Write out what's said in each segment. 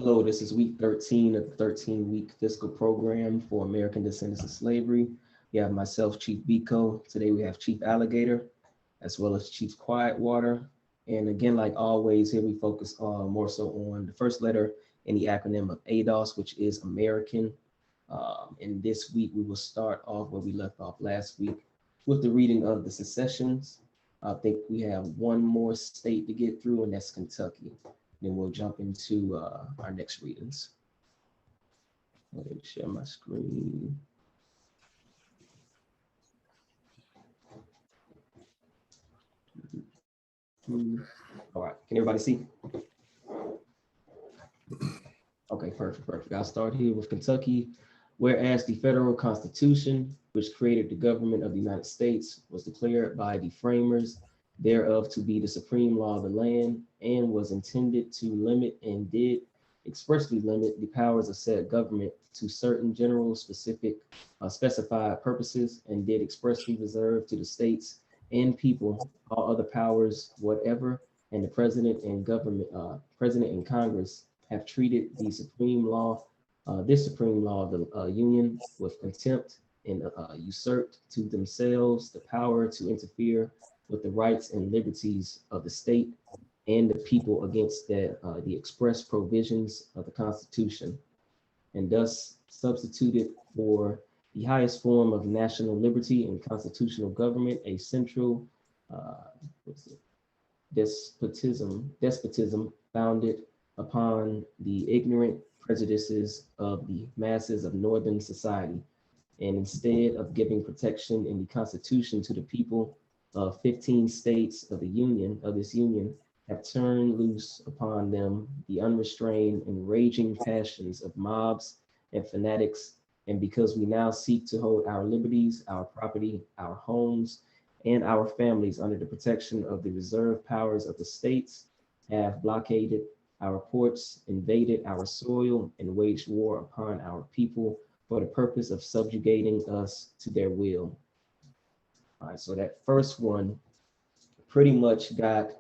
Hello, this is week 13 of the 13-week fiscal program for American Descendants of Slavery. We have myself, Chief Biko. Today we have Chief Alligator, as well as Chief Quietwater. And again, like always, here we focus on more so on the first letter in the acronym of ADOS, which is American. And this week we will start off where we left off last week with the reading of the Secessions. I think we have one more state to get through, and that's Kentucky. Then we'll jump into our next readings. Let me share my screen. All right, can everybody see? Okay, perfect. I'll start here with Kentucky. Whereas the federal constitution, which created the government of the United States, was declared by the framers thereof to be the supreme law of the land, and was intended to limit and did expressly limit the powers of said government to certain general specified purposes, and did expressly reserve to the states and people all other powers whatever, and the president and president and Congress have treated the supreme law, this supreme law of the Union with contempt, and usurped to themselves the power to interfere with the rights and liberties of the state and the people against the express provisions of the Constitution, and thus substituted for the highest form of national liberty and constitutional government a central despotism founded upon the ignorant prejudices of the masses of Northern society. And instead of giving protection in the Constitution to the people, 15 states of this union have turned loose upon them the unrestrained and raging passions of mobs and fanatics. And because we now seek to hold our liberties, our property, our homes, and our families under the protection of the reserved powers of the states, have blockaded our ports, invaded our soil, and waged war upon our people for the purpose of subjugating us to their will. All right, so that first one pretty much got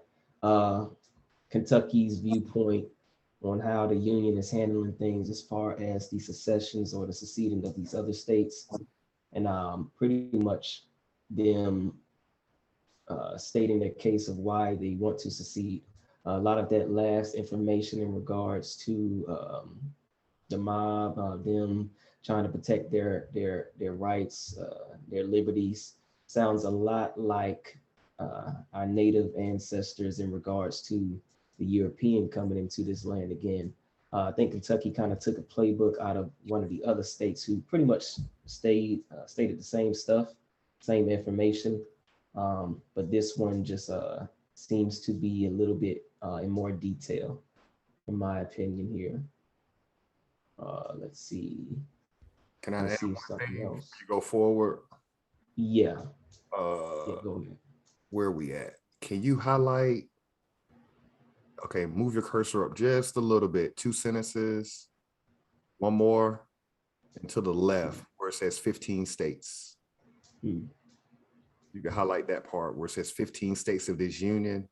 Kentucky's viewpoint on how the Union is handling things as far as the secessions or the seceding of these other states, and pretty much them stating their case of why they want to secede. A lot of that last information in regards to the mob, them trying to protect their rights, their liberties, sounds a lot like our native ancestors in regards to the European coming into this land again. I think Kentucky kind of took a playbook out of one of the other states who pretty much stated the same stuff, same information, but this one just seems to be a little bit in more detail, in my opinion here. Let's see. Can I add see something else? You go forward? Yeah. Yeah, go ahead. Where are we at? Can you highlight? Okay, move your cursor up just a little bit. 2 sentences. One more. And to the left where it says 15 states. You can highlight that part where it says 15 states of this union.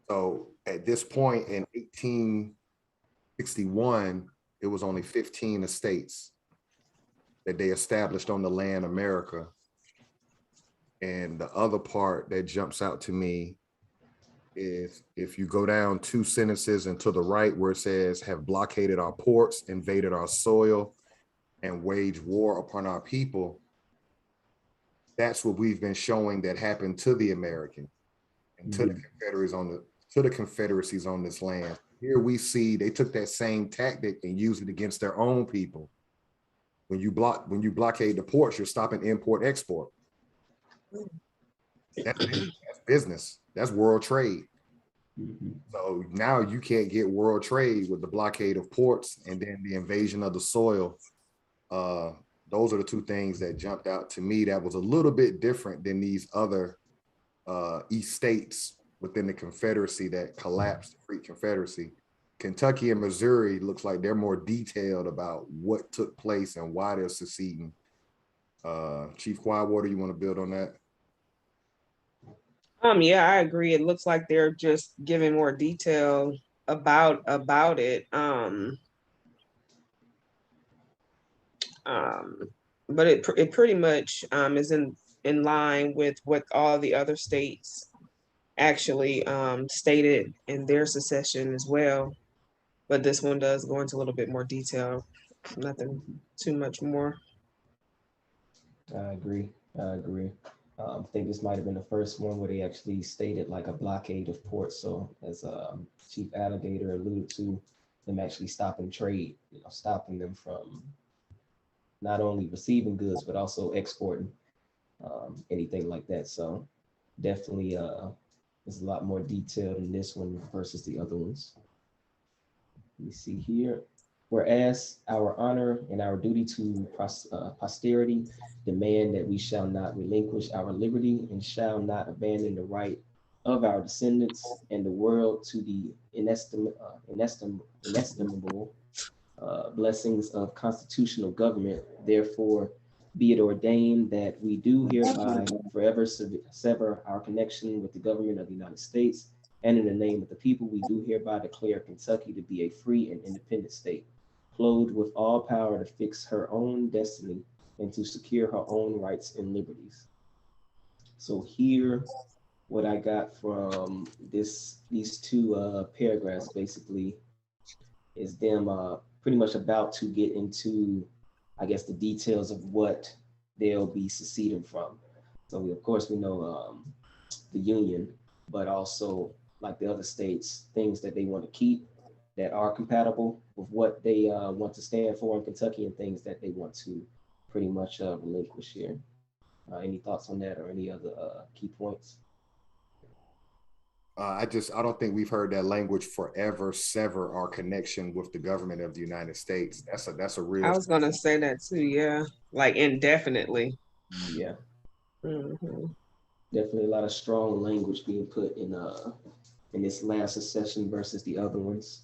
So at this point in 1861, it was only 15 states that they established on the land America. And the other part that jumps out to me is if you go down 2 sentences and to the right where it says have blockaded our ports, invaded our soil, and waged war upon our people, that's what we've been showing that happened to the American and to the Confederacies on this land. Here we see they took that same tactic and used it against their own people. When you blockade the ports, you're stopping import export. That's business. That's world trade. So now you can't get world trade with the blockade of ports and then the invasion of the soil. Those are the 2 things that jumped out to me that was a little bit different than these other East states within the Confederacy that collapsed the Free Confederacy. Kentucky and Missouri looks like they're more detailed about what took place and why they're seceding. Chief Quietwater, you want to build on that? Yeah, I agree. It looks like they're just giving more detail about it. But it pretty much is in line with what all the other states actually stated in their secession as well. But this one does go into a little bit more detail. Nothing too much more. I agree. I agree. I think this might have been the first one where they actually stated like a blockade of ports. So as Chief Alligator alluded to, them actually stopping trade, stopping them from not only receiving goods but also exporting anything like that. So definitely, there's a lot more detailed in this one versus the other ones. Let me see here. Whereas our honor and our duty to posterity demand that we shall not relinquish our liberty and shall not abandon the right of our descendants and the world to the inestimable blessings of constitutional government. Therefore, be it ordained that we do hereby forever sever our connection with the government of the United States, and in the name of the people, we do hereby declare Kentucky to be a free and independent state, clothed with all power to fix her own destiny and to secure her own rights and liberties. So here, what I got from these two paragraphs basically is them pretty much about to get into, I guess, the details of what they'll be seceding from. So of course we know the Union, but also like the other states, things that they want to keep that are compatible with what they want to stand for in Kentucky, and things that they want to pretty much relinquish here. Any thoughts on that or any other key points? I don't think we've heard that language, forever sever our connection with the government of the United States. That's a real. I was gonna say that too. Yeah, like indefinitely. Yeah. Mm-hmm. Definitely a lot of strong language being put in this last secession versus the other ones.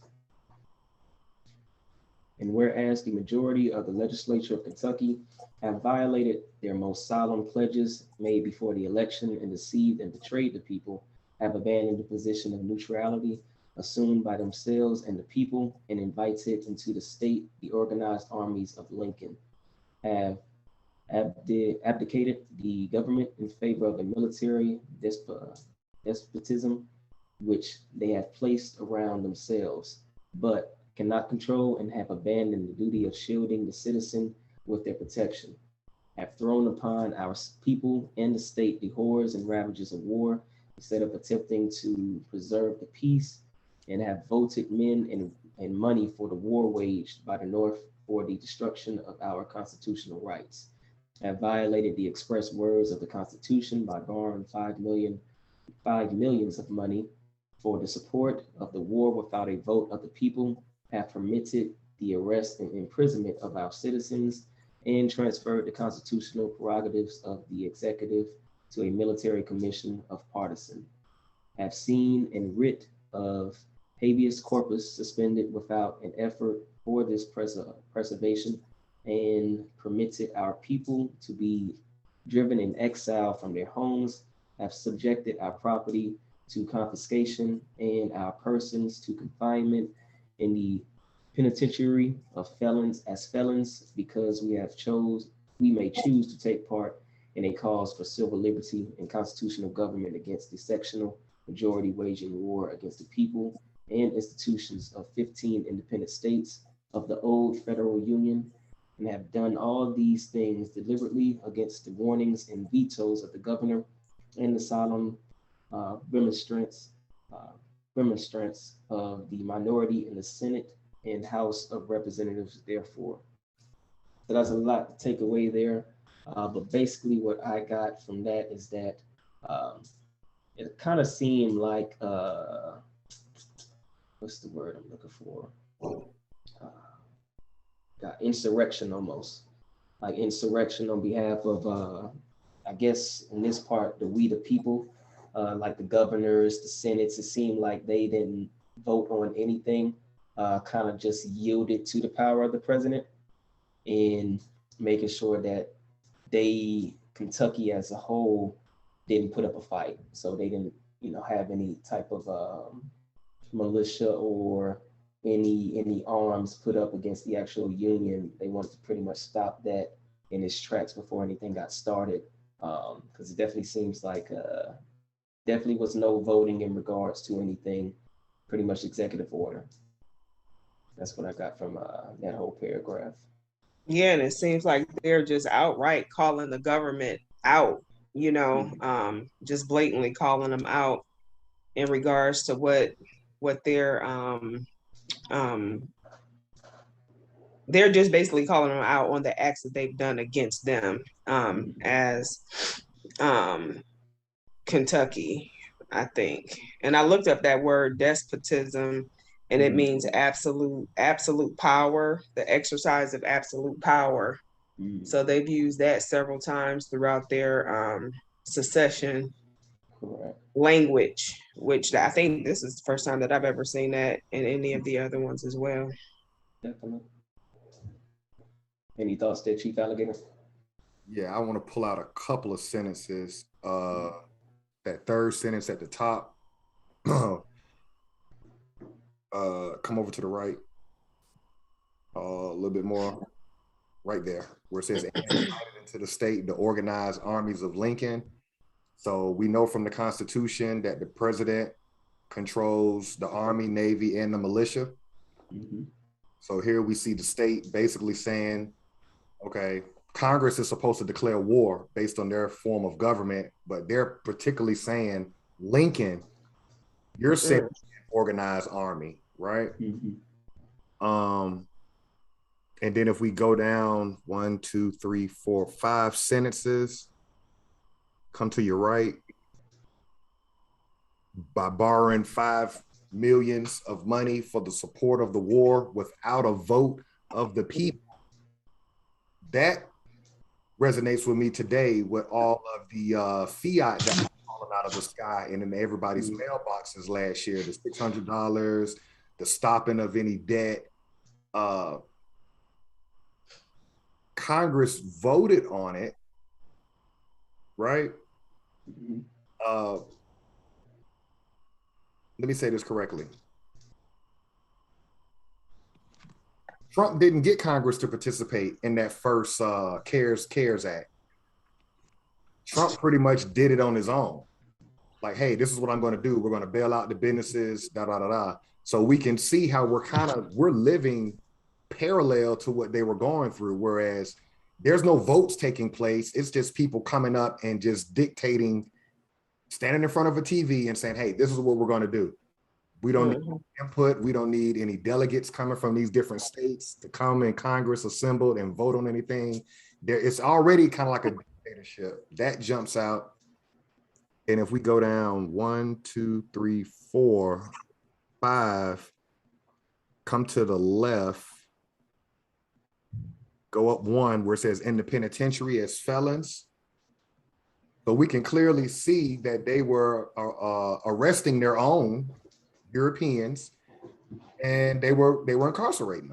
And whereas the majority of the legislature of Kentucky have violated their most solemn pledges made before the election and deceived and betrayed the people, have abandoned the position of neutrality assumed by themselves and the people, and invited into the state the organized armies of Lincoln, have abdicated the government in favor of a military despotism which they have placed around themselves, but cannot control, and have abandoned the duty of shielding the citizen with their protection, have thrown upon our people and the state the horrors and ravages of war, instead of attempting to preserve the peace, and have voted men and money for the war waged by the North for the destruction of our constitutional rights, have violated the express words of the Constitution by borrowing $5 millions of money for the support of the war without a vote of the people, have permitted the arrest and imprisonment of our citizens, and transferred the constitutional prerogatives of the executive to a military commission of partisan, have seen and writ of habeas corpus suspended without an effort for this preservation, and permitted our people to be driven in exile from their homes, have subjected our property to confiscation and our persons to confinement in the penitentiary of felons as felons, because we may choose to take part in a cause for civil liberty and constitutional government against the sectional majority waging war against the people and institutions of 15 independent states of the old federal union, and have done all these things deliberately against the warnings and vetoes of the governor and the solemn remonstrance of the minority in the Senate and House of Representatives, therefore. So that's a lot to take away there. But basically what I got from that is that it kind of seemed like, what's the word I'm looking for? Insurrection almost. Like insurrection on behalf of, I guess in this part, we the people, like the governors, the senates, it seemed like they didn't vote on anything, kind of just yielded to the power of the president, and making sure that Kentucky as a whole didn't put up a fight. So they didn't, have any type of militia or any arms put up against the actual Union. They wanted to pretty much stop that in its tracks before anything got started. Because it definitely seems like definitely was no voting in regards to anything, pretty much executive order. That's what I got from that whole paragraph. Yeah, and it seems like they're just outright calling the government out, you know, just blatantly calling them out in regards to what they're just basically calling them out on the acts that they've done against them, as Kentucky, I think. And I looked up that word despotism, and it means absolute power, the exercise of absolute power. So they've used that several times throughout their secession language, which I think this is the first time that I've ever seen that in any of the other ones as well. Definitely. Any thoughts there, Chief Alligator? Yeah, I want to pull out a couple of sentences. That third sentence at the top. Come over to the right. A little bit more. Right there, where it says into the state, the organized armies of Lincoln. So we know from the Constitution that the president controls the Army, Navy, and the militia. So here we see the state basically saying, okay, Congress is supposed to declare war based on their form of government, but they're particularly saying, Lincoln, you're saying organized army, right? And then if we go down 1, 2, 3, 4, 5 sentences, come to your right, by borrowing $5 million of money for the support of the war without a vote of the people. That resonates with me today with all of the fiat that was falling out of the sky and in everybody's mailboxes last year, the $600, the stopping of any debt. Congress voted on it, right? Let me say this correctly. Trump didn't get Congress to participate in that first CARES Act. Trump pretty much did it on his own. Like, hey, this is what I'm going to do. We're going to bail out the businesses, da, da, da, da. So we can see how we're living parallel to what they were going through, whereas there's no votes taking place. It's just people coming up and just dictating, standing in front of a TV and saying, hey, this is what we're going to do. We don't need input. We don't need any delegates coming from these different states to come in Congress assembled and vote on anything. It's already kind of like a dictatorship. That jumps out. And if we go down 1, 2, 3, 4, 5, come to the left, go up 1 where it says in the penitentiary as felons. So we can clearly see that they were arresting their own Europeans and they were incarcerating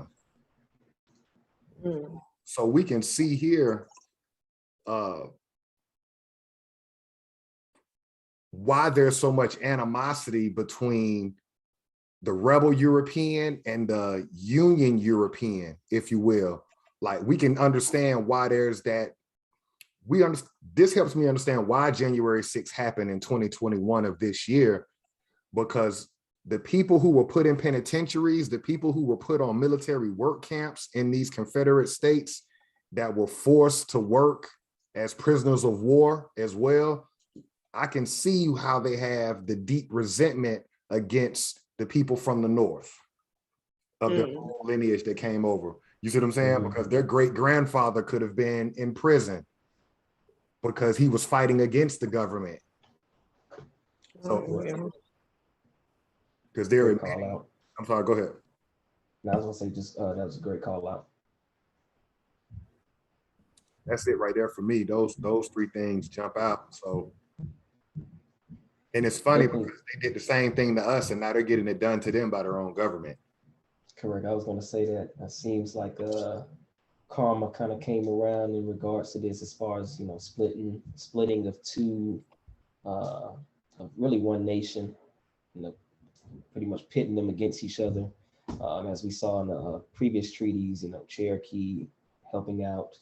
them. So we can see here why there's so much animosity between the rebel European and the Union European, if you will. Like, we can understand why there's that. This helps me understand why January 6th happened in 2021 of this year, because the people who were put in penitentiaries, the people who were put on military work camps in these Confederate states that were forced to work as prisoners of war as well, I can see how they have the deep resentment against the people from the North of their lineage that came over. You see what I'm saying? Because their great grandfather could have been in prison because he was fighting against the government. So, because they're in, I'm sorry, go ahead. No, I was gonna say just that was a great call out. That's it right there for me. Those 3 things jump out. So, and it's funny because they did the same thing to us, and now they're getting it done to them by their own government. Correct. I was gonna say that. It seems like karma kind of came around in regards to this, as far as, you know, splitting of two, of really one nation, you know, pretty much pitting them against each other. As we saw in the previous treaties, Cherokee helping out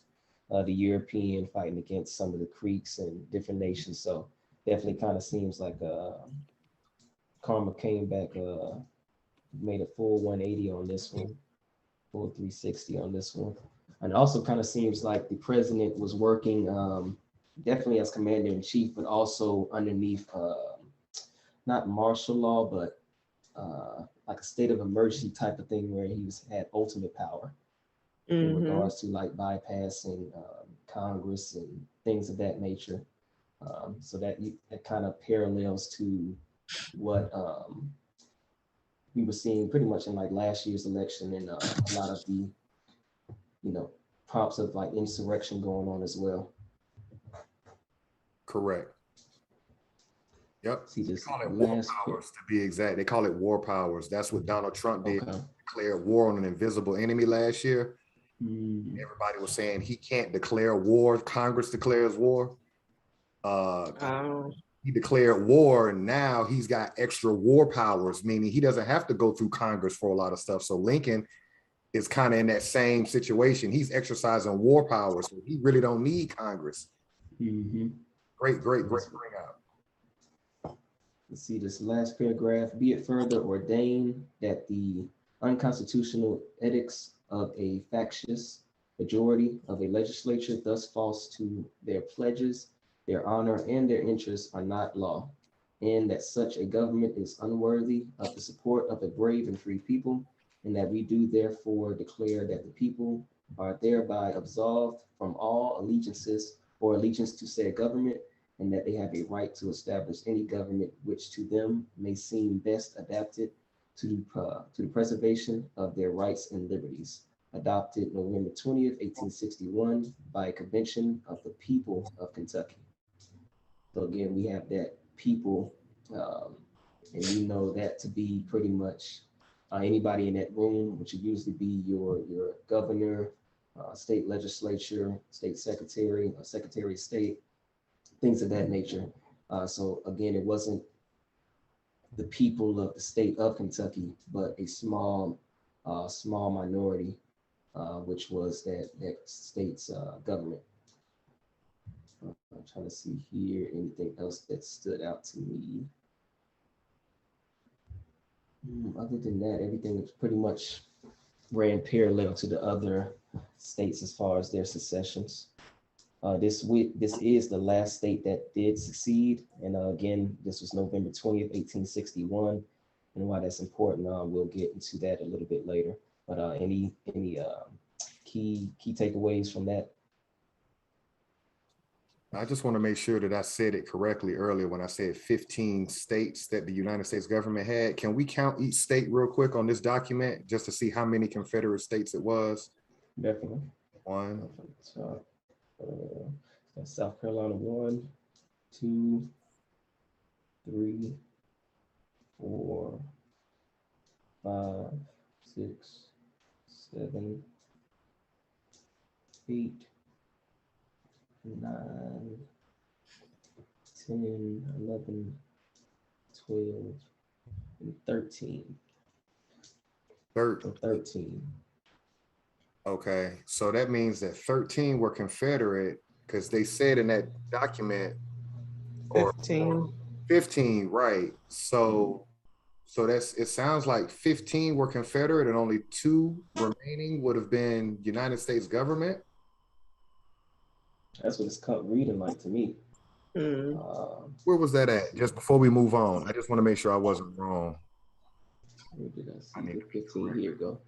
the European, fighting against some of the Creeks and different nations. So definitely kind of seems like karma came back, made a full 180 on this one, full 360 on this one. And also kind of seems like the president was working definitely as commander in chief, but also underneath not martial law, but like a state of emergency type of thing where he had ultimate power in regards to like bypassing Congress and things of that nature. So that kind of parallels to what we were seeing pretty much in like last year's election, and a lot of the prompts of like insurrection going on as well. Correct. Yep. See this they call it war powers, to be exact. They call it war powers. That's what Donald Trump did. Okay. Declared war on an invisible enemy last year. Everybody was saying he can't declare war. Congress declares war. He declared war, and now he's got extra war powers, meaning he doesn't have to go through Congress for a lot of stuff. So Lincoln is kind of in that same situation. He's exercising war powers. So he really don't need Congress. Great bring out. Let's see this last paragraph. Be it further ordained that the unconstitutional edicts of a factious majority of a legislature thus false to their pledges, their honor, and their interests are not law, and that such a government is unworthy of the support of a brave and free people, and that we do therefore declare that the people are thereby absolved from all allegiances or allegiance to said government, and that they have a right to establish any government which to them may seem best adapted to the preservation of their rights and liberties. Adopted November 20th, 1861 by a convention of the people of Kentucky. So again, we have that people, and we know that to be pretty much anybody in that room, which would usually be your governor, state legislature, state secretary, secretary of state, things of that nature. So again, it wasn't the people of the state of Kentucky, but a small minority, which was that state's government. I'm trying to see here anything else that stood out to me. Other than that, everything was pretty much ran parallel to the other states as far as their secessions. This is the last state that did succeed, and again, this was November 20th, 1861. And why that's important, we'll get into that a little bit later. But any key takeaways from that? I just want to make sure that I said it correctly earlier when I said 15 states that the United States government had. Can we count each state real quick on this document just to see how many Confederate states it was? Definitely. One. South Carolina, 1, 2, 3, 4, 5, 6, 7, 8, 9, 10, 11, 12, and 13. 13. Okay, so that means that 13 were Confederate, because they said in that document, 15, right? So it sounds like 15 were Confederate and only 2 remaining would have been United States government. That's what it's reading like to me. Where was that at? Just before we move on, I just want to make sure I wasn't wrong. Where did I see 15? Here we go.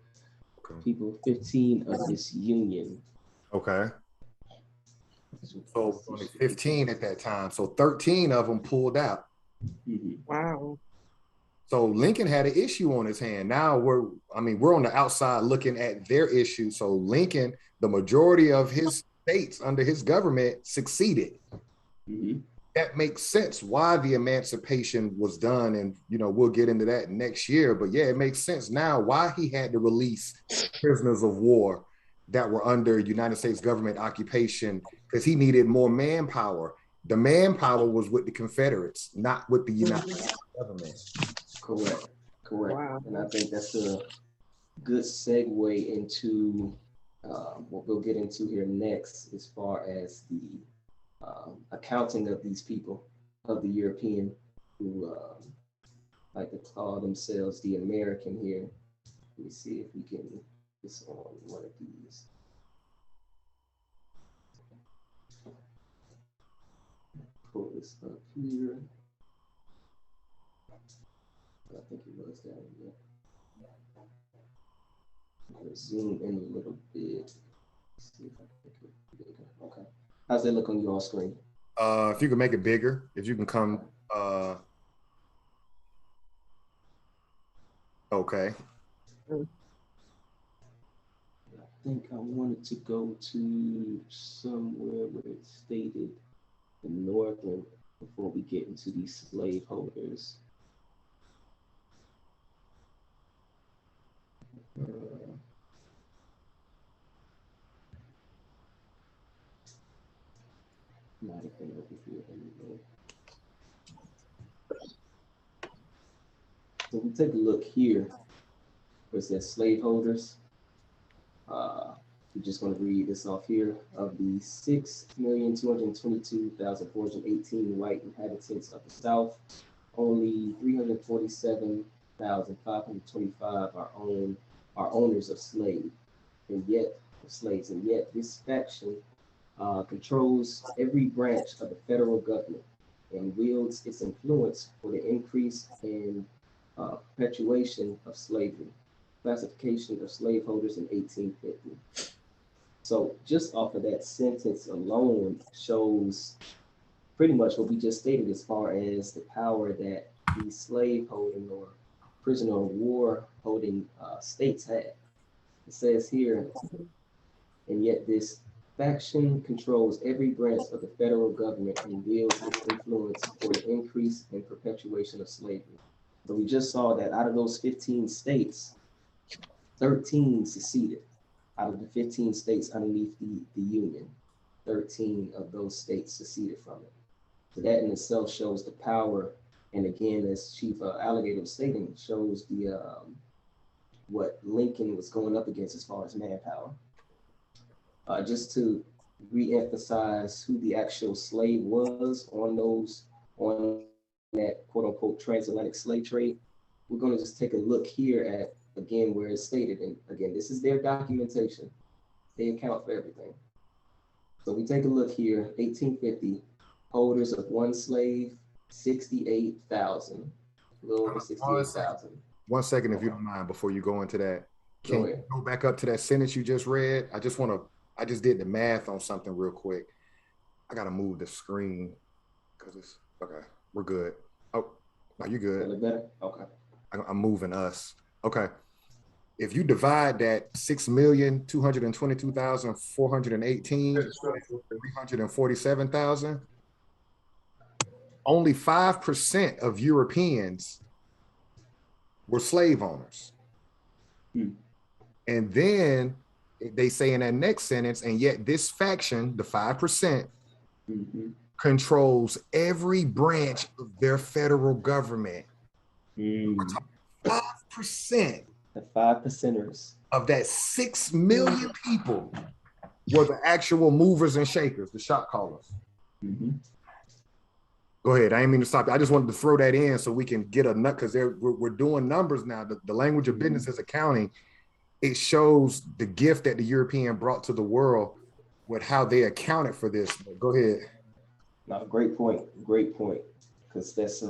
Okay. People 15 of this union. Okay. So only 15 at that time. So 13 of them pulled out. Wow. So Lincoln had an issue on his hand. Now we're on the outside looking at their issue. So Lincoln, the majority of his states under his government succeeded. That makes sense why the emancipation was done. And, we'll get into that next year. But yeah, it makes sense now why he had to release prisoners of war that were under United States government occupation, because he needed more manpower. The manpower was with the Confederates, not with the United States government. Correct. And I think that's a good segue into what we'll get into here next, as far as the accounting of these people, of the European, who like to call themselves the American here. Let me see if we can get this on one of these. Pull this up here. I think it was down here. Zoom in a little bit. Let's see if I can make it bigger. Okay. How's that look on your screen? If you can make it bigger, if you can come, okay. I think I wanted to go to somewhere where it stated the Northern before we get into these slaveholders. Might have been over here anyway. So we take a look here, where it says slaveholders. We're just going to read this off here. Of the 6,222,418 white inhabitants of the South, only 347,525 are owners of slaves, and yet this faction controls every branch of the federal government and wields its influence for the increase and perpetuation of slavery. Classification of slaveholders in 1850. So just off of that sentence alone shows pretty much what we just stated as far as the power that the slaveholding or prisoner of war holding states had. It says here, and yet this faction controls every branch of the federal government and wields its influence for the increase and perpetuation of slavery. So we just saw that out of those 15 states, 13 seceded. Out of the 15 states underneath the Union, 13 of those states seceded from it. So that in itself shows the power. And again, as Chief Alligator was stating, shows the what Lincoln was going up against as far as manpower. Just to re-emphasize who the actual slave was on that quote unquote transatlantic slave trade, we're going to just take a look here at, again, where it's stated. And again, this is their documentation. They account for everything. So we take a look here, 1850, holders of one slave, 68,000, a little over 68,000. 1 second, if you don't mind, before you go into that. Can you go back up to that sentence you just read? I just did the math on something real quick. I got to move the screen because it's, okay, we're good. Oh, no, you're good. Better? Okay. I'm moving us. Okay. If you divide that 6,222,418, 347,000, only 5% of Europeans were slave owners. And then they say in that next sentence, and yet this faction, the 5%, controls every branch of their federal government. 5%. The 5%ers of that 6 million people were the actual movers and shakers, the shot callers. Go ahead. I didn't mean to stop you. I just wanted to throw that in so we can get a nut, because we're doing numbers now. The language of business is accounting. It shows the gift that the European brought to the world with how they accounted for this. Go ahead. No, great point, because that's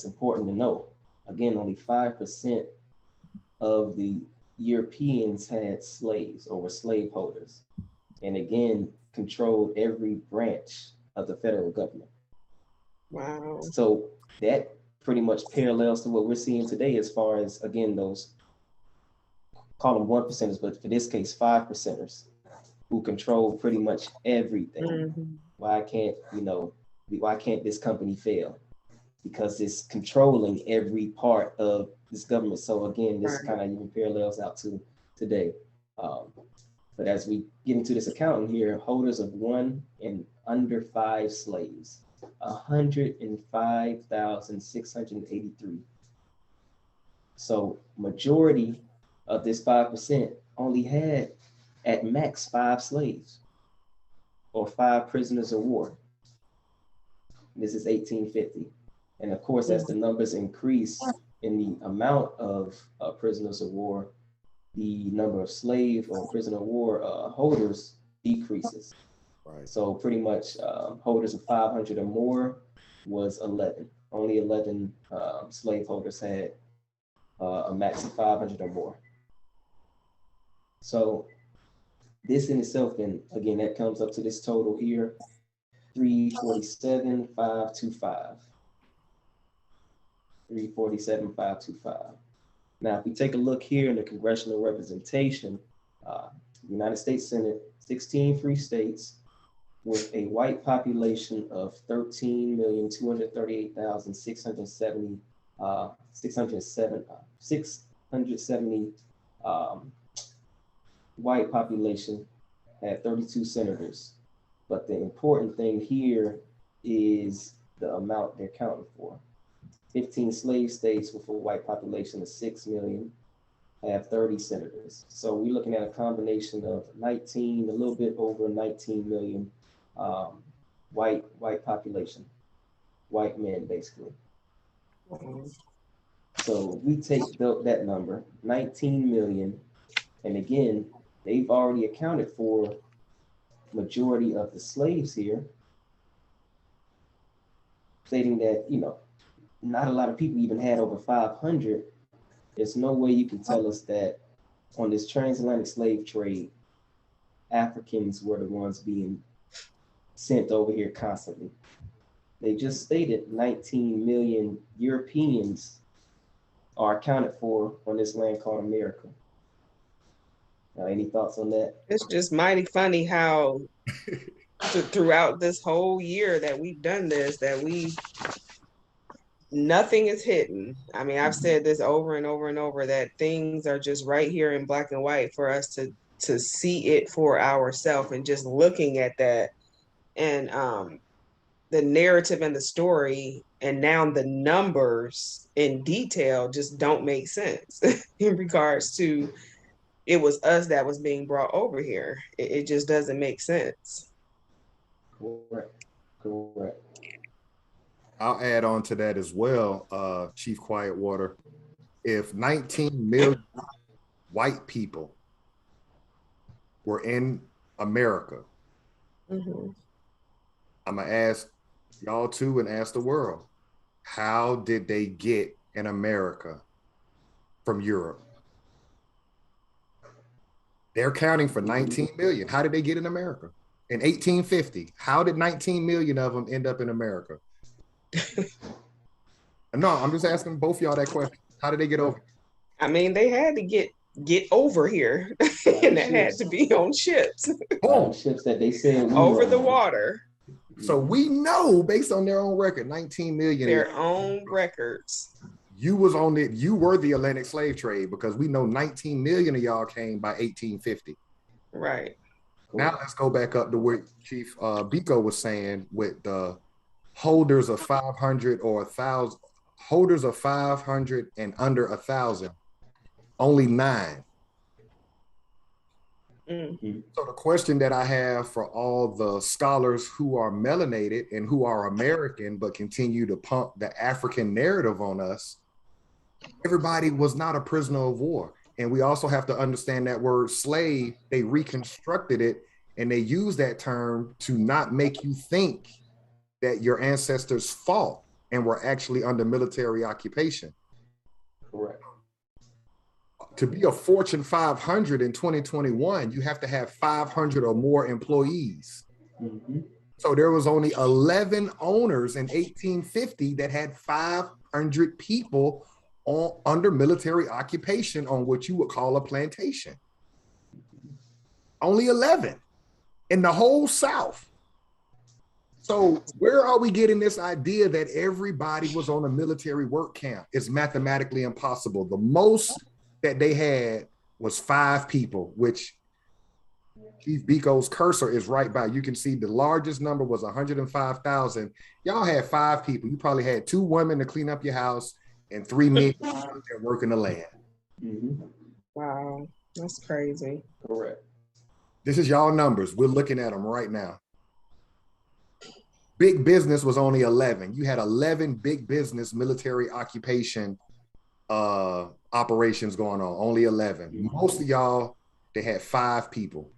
important to know. Again, only 5% of the Europeans had slaves or were slaveholders, and again, controlled every branch of the federal government. Wow. So that pretty much parallels to what we're seeing today as far as, again, those, call them 1%ers, but for this case, 5%ers who control pretty much everything. Why can't this company fail? Because it's controlling every part of this government. So again, this kind of even parallels out to today. But as we get into this accounting here, holders of 1 and under 5 slaves, 105,683. So majority of this 5% only had at max 5 slaves or 5 prisoners of war. This is 1850. And of course, as the numbers increase in the amount of prisoners of war, the number of slave or prisoner of war holders decreases. Right. So pretty much holders of 500 or more was 11. Only 11 slaveholders had a max of 500 or more. So this in itself, and again, that comes up to this total here, 347,525. 347,525. Now, if we take a look here in the congressional representation, United States Senate, 16 free states with a white population of 13,238,670 white population had 32 senators. But the important thing here is the amount they're counting for. 15 slave states with a white population of 6 million have 30 senators. So we're looking at a combination of 19, a little bit over 19 million white population, white men basically. So we take that number, 19 million, and again, they've already accounted for majority of the slaves here, stating that, you know, not a lot of people even had over 500. There's no way you can tell us that on this transatlantic slave trade, Africans were the ones being sent over here constantly. They just stated 19 million Europeans are accounted for on this land called America. Any thoughts on that? It's just mighty funny how throughout this whole year that we've done this, that nothing is hidden. I mean, I've said this over and over and over, that things are just right here in black and white for us to see it for ourselves, and just looking at that and the narrative and the story, and now the numbers in detail just don't make sense in regards to it was us that was being brought over here. It just doesn't make sense. Correct. I'll add on to that as well, Chief Quietwater. If 19 million white people were in America, I'm gonna ask y'all too and ask the world, how did they get in America from Europe? They're counting for 19 million. How did they get in America? In 1850, how did 19 million of them end up in America? No, I'm just asking both y'all that question. How did they get over? I mean, they had to get over here, and that had to be on ships. Ships that they said over the water. So we know, based on their own record, 19 million. Their own records. You were the Atlantic slave trade, because we know 19 million of y'all came by 1850. Right. Now let's go back up to what Chief Biko was saying with the holders of 500 or 1,000, holders of 500 and under 1,000, only 9. So the question that I have for all the scholars who are melanated and who are American but continue to pump the African narrative on us, everybody was not a prisoner of war. And we also have to understand that word slave, they reconstructed it and they use that term to not make you think that your ancestors fought and were actually under military occupation. Correct. To be a Fortune 500 in 2021, you have to have 500 or more employees. So there was only 11 owners in 1850 that had 500 people under military occupation on what you would call a plantation. Only 11 in the whole South. So where are we getting this idea that everybody was on a military work camp? It's mathematically impossible. The most that they had was 5 people, which Chief Biko's cursor is right by. You can see the largest number was 105,000. Y'all had 5 people. You probably had 2 women to clean up your house. and 3 men out there working the land. Wow, that's crazy. Correct. This is y'all numbers. We're looking at them right now. Big business was only 11. You had 11 big business military occupation operations going on, only 11. Most of y'all, they had 5 people.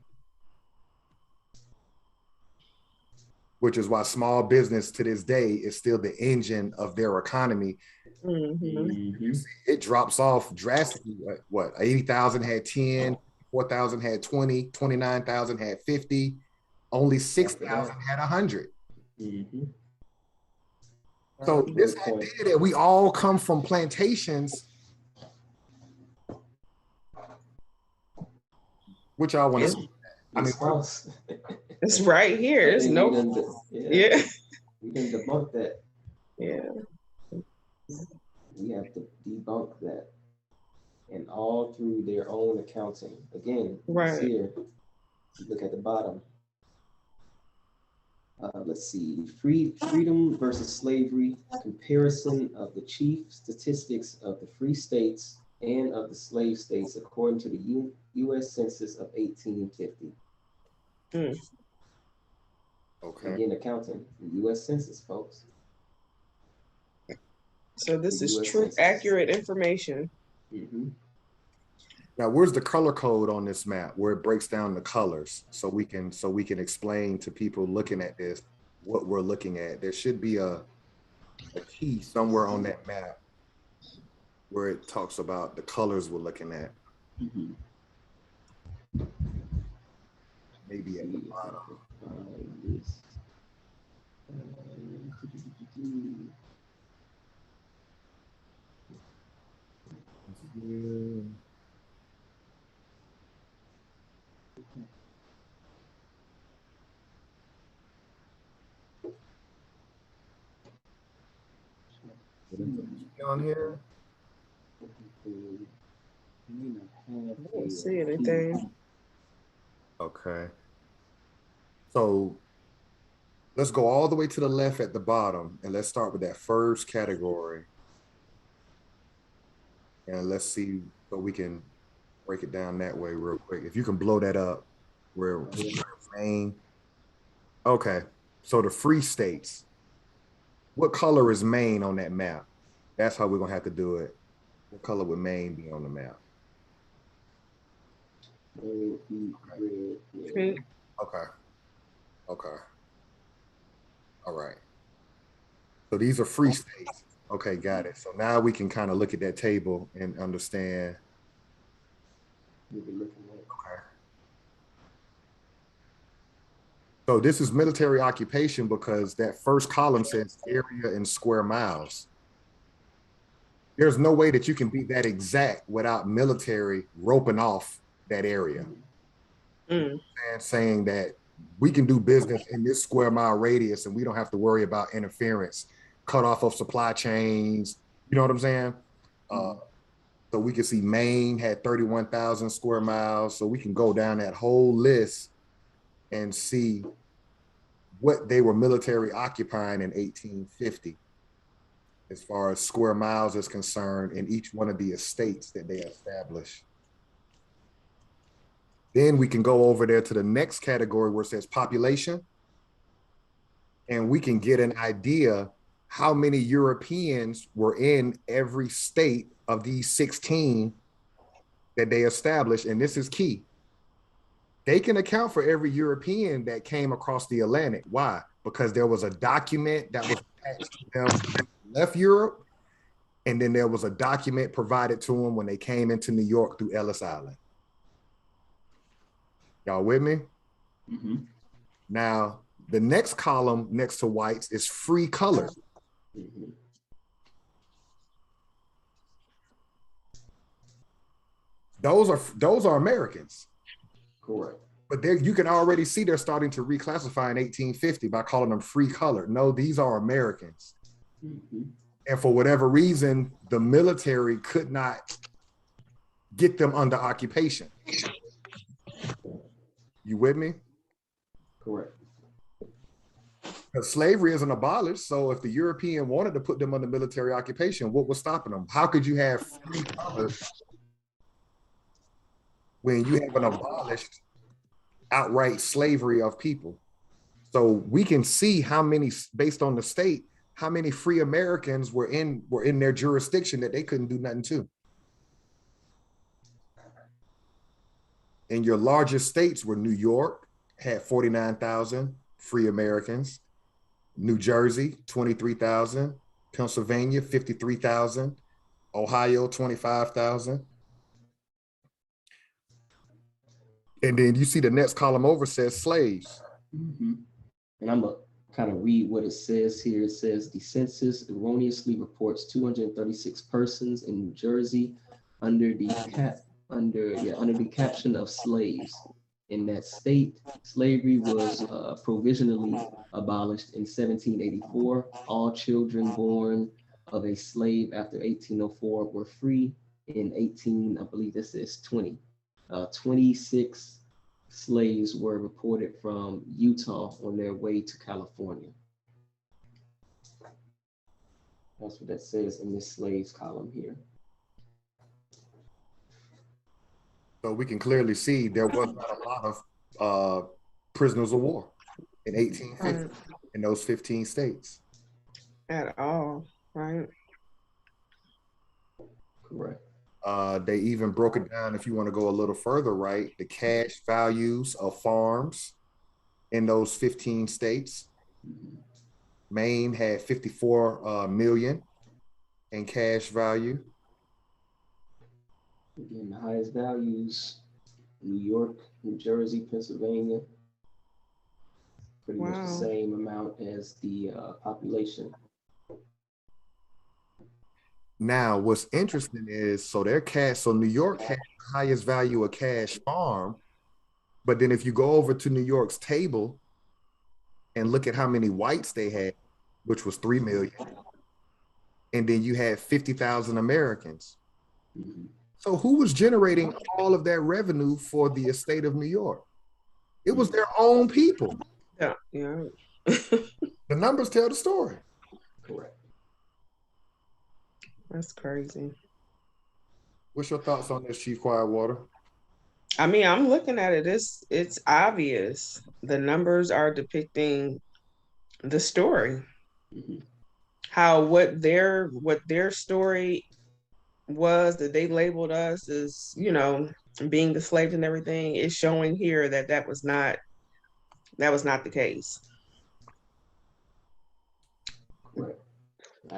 Which is why small business to this day is still the engine of their economy. It drops off drastically. What, 80,000 had 10, 4,000 had 20, 29,000 had 50, only 6,000 had 100. So this idea that we all come from plantations, which I want to see. I mean, it's right here. It's no, yeah. We can debunk that. Yeah. We have to debunk that, and all through their own accounting. Again, right here, look at the bottom. Let's see, freedom versus slavery, comparison of the chief statistics of the free states and of the slave states according to the U.S. Census of 1850. Okay. Again, accounting, the U.S. Census, folks. So this is true, accurate information. Now, where's the color code on this map where it breaks down the colors so we can explain to people looking at this what we're looking at? There should be a key somewhere on that map where it talks about the colors we're looking at. Maybe at the bottom. On here. I don't see anything. Okay. So let's go all the way to the left at the bottom, and let's start with that first category. And let's see so we can break it down that way real quick. If you can blow that up, where Maine. Okay, so the free states. What color is Maine on that map? That's how we're gonna have to do it. What color would Maine be on the map? Pink. Okay. Okay. All right. So these are free states. Okay, got it. So now we can kind of look at that table and understand. Okay. So this is military occupation because that first column says area in square miles. There's no way that you can be that exact without military roping off that area. And saying that we can do business in this square mile radius and we don't have to worry about interference, cut off of supply chains, you know what I'm saying? So we can see Maine had 31,000 square miles. So we can go down that whole list and see what they were military occupying in 1850 as far as square miles is concerned in each one of the estates that they established. Then we can go over there to the next category where it says population, and we can get an idea how many Europeans were in every state of these 16 that they established. And this is key. They can account for every European that came across the Atlantic. Why? Because there was a document that was attached to them when they left Europe, and then there was a document provided to them when they came into New York through Ellis Island. Y'all with me? Now, the next column next to whites is free color. Those are Americans. Correct. But there you can already see they're starting to reclassify in 1850 by calling them free color. No, these are Americans. And for whatever reason, the military could not get them under occupation. You with me? Correct. Because slavery isn't abolished. So if the European wanted to put them under military occupation, what was stopping them? How could you have free colors when you have an abolished outright slavery of people? So we can see how many, based on the state, how many free Americans were in their jurisdiction that they couldn't do nothing to. And your largest states were New York, had 49,000 free Americans. New Jersey, 23,000. Pennsylvania, 53,000. Ohio, 25,000. And then you see the next column over says slaves. Mm-hmm. And I'm going to kind of read what it says here. It says the census erroneously reports 236 persons in New Jersey under the caption of slaves. In that state, slavery was provisionally abolished in 1784. All children born of a slave after 1804 were free. In 20. 26 slaves were reported from Utah on their way to California. That's what that says in this slaves column here. So we can clearly see there was not a lot of prisoners of war in 1850 in those 15 states. At all, right? Correct. They even broke it down, if you want to go a little further, right? The cash values of farms in those 15 states. Maine had 54 million in cash value. Again, the highest values, New York, New Jersey, Pennsylvania. Pretty much the same amount as the population. Now, what's interesting is, so their cash, so New York had the highest value of cash farm, but then if you go over to New York's table and look at how many whites they had, which was 3 million, and then you had 50,000 Americans. Mm-hmm. So who was generating all of that revenue for the estate of New York? It was their own people. Yeah, yeah. The numbers tell the story. Correct. That's crazy. What's your thoughts on this, Chief Quietwater? I mean, I'm looking at it. It's obvious. The numbers are depicting the story. Mm-hmm. How what their story was that they labeled us as, you know, being the slaves and everything is showing here that that was not the case. Right.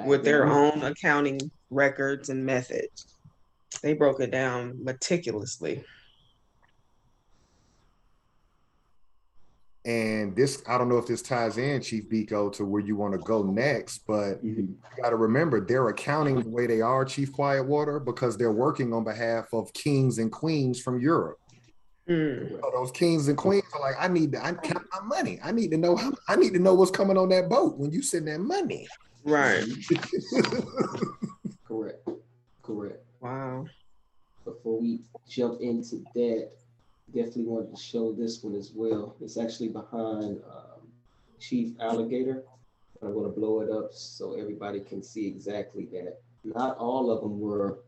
With their own accounting records and methods. They broke it down meticulously. And this, I don't know if this ties in, Chief Biko, to where you want to go next, but you got to remember they're accounting the way they are, Chief Quietwater, because they're working on behalf of kings and queens from Europe. So those kings and queens are like, I count my money. I need to know what's coming on that boat when you send that money. Right. Correct. Wow. Before we jump into that, definitely wanted to show this one as well. It's actually behind Chief Alligator. I'm going to blow it up so everybody can see exactly that. Not all of them were,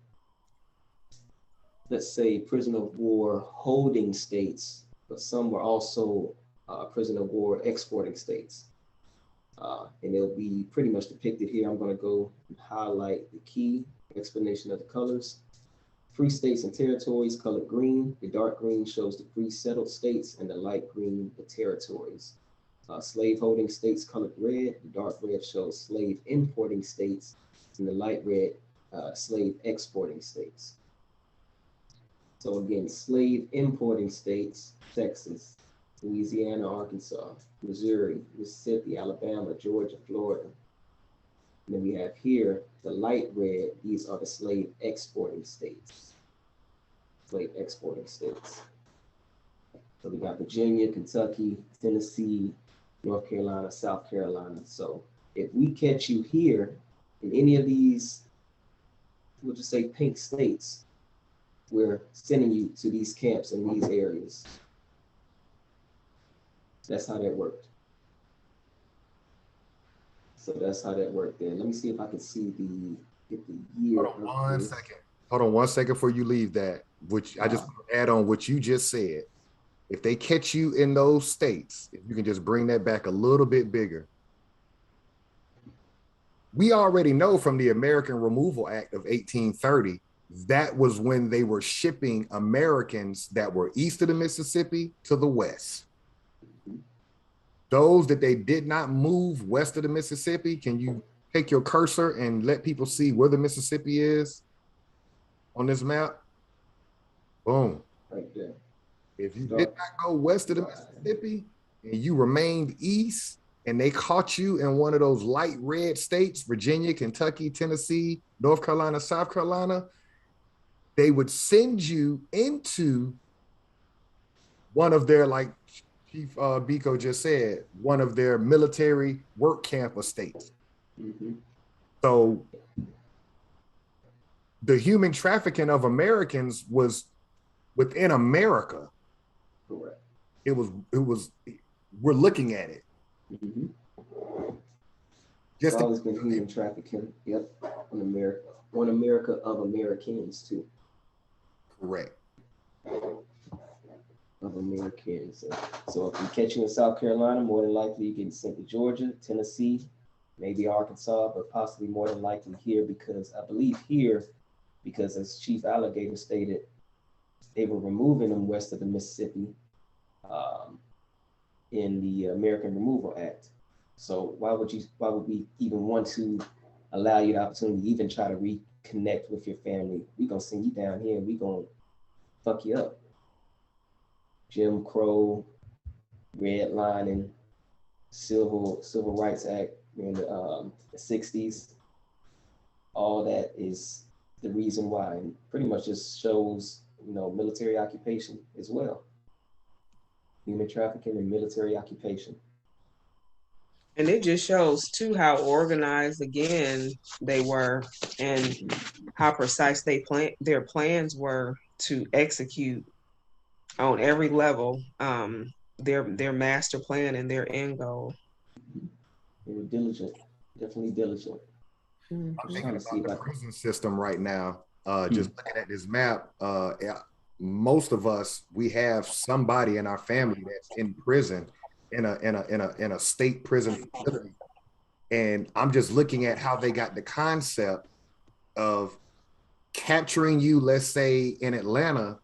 let's say, prisoner of war holding states, but some were also prisoner of war exporting states. And it'll be pretty much depicted here. I'm going to go and highlight the key explanation of the colors. Free states and territories colored green. The dark green shows the free settled states and the light green, the territories. Slave holding states colored red. The dark red shows slave importing states and the light red, slave exporting states. So again, slave importing states, Texas, Louisiana, Arkansas, Missouri, Mississippi, Alabama, Georgia, Florida. And then we have here the light red, these are the slave exporting states. Slave exporting states. So we got Virginia, Kentucky, Tennessee, North Carolina, South Carolina. So if we catch you here in any of these, we'll just say pink states, we're sending you to these camps in these areas. That's how that worked. So that's how that worked then. Let me see if I can get the year. Hold on one second. Hold on 1 second before you leave that, which I just want to add on what you just said. If they catch you in those states, if you can just bring that back a little bit bigger. We already know from the American Removal Act of 1830, that was when they were shipping Americans that were east of the Mississippi to the west. Those that they did not move west of the Mississippi, can you take your cursor and let people see where the Mississippi is on this map? Boom. Right there. If you did not go west of the Mississippi and you remained east and they caught you in one of those light red states, Virginia, Kentucky, Tennessee, North Carolina, South Carolina, they would send you into one of their, like Chief Biko just said, one of their military work camp estates. So the human trafficking of Americans was within America. Correct. It was, we're looking at it. Just always been human trafficking, yep, on America of Americans too. Correct. Of Americans. So if we catch you in South Carolina, more than likely you get sent to Georgia, Tennessee, maybe Arkansas, but possibly more than likely here, because I believe here, because as Chief Alligator stated, they were removing them west of the Mississippi in the American Removal Act. So why would we even want to allow you the opportunity to even try to reconnect with your family? We gonna send you down here and we gonna fuck you up. Jim Crow, redlining, Civil Rights Act in the 60s. All that is the reason why, and pretty much just shows, military occupation as well. Human trafficking and military occupation. And it just shows too how organized again they were and how precise their plans were to execute on every level their master plan and their end goal. They were diligent, definitely diligent. I'm thinking about the prison system right now. Just looking at this map, most of us, we have somebody in our family that's in prison in a state prison facility. And I'm just looking at how they got the concept of capturing you, let's say in Atlanta,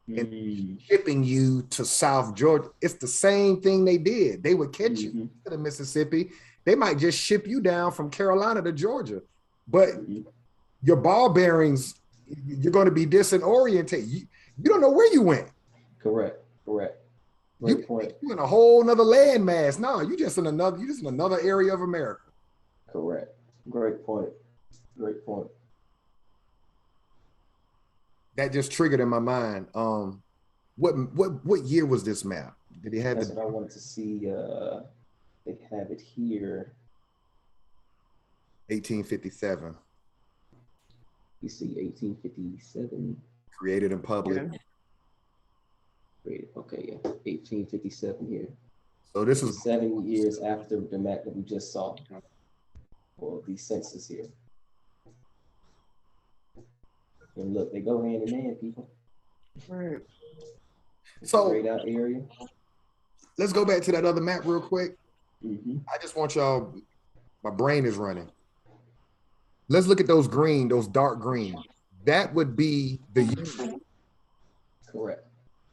and shipping you to South Georgia. It's the same thing they did. They would catch you to the Mississippi. They might just ship you down from Carolina to Georgia, but your ball bearings, you're going to be disoriented. You don't know where you went. Correct. Great point. You're in a whole nother landmass. No, you're just in another area of America. Correct. Great point. That just triggered in my mind. What year was this map? Did he have? That's what I wanted to see. They have it here. 1857. You see, 1857. Created in public. Okay, yeah, 1857 here. So this is 7 years after the map that we just saw, or the census here. And look, they go hand in hand, people. Right. So grayed out area. Let's go back to that other map real quick. I just want y'all, my brain is running. Let's look at those green, those dark green. That would be the Union. Correct.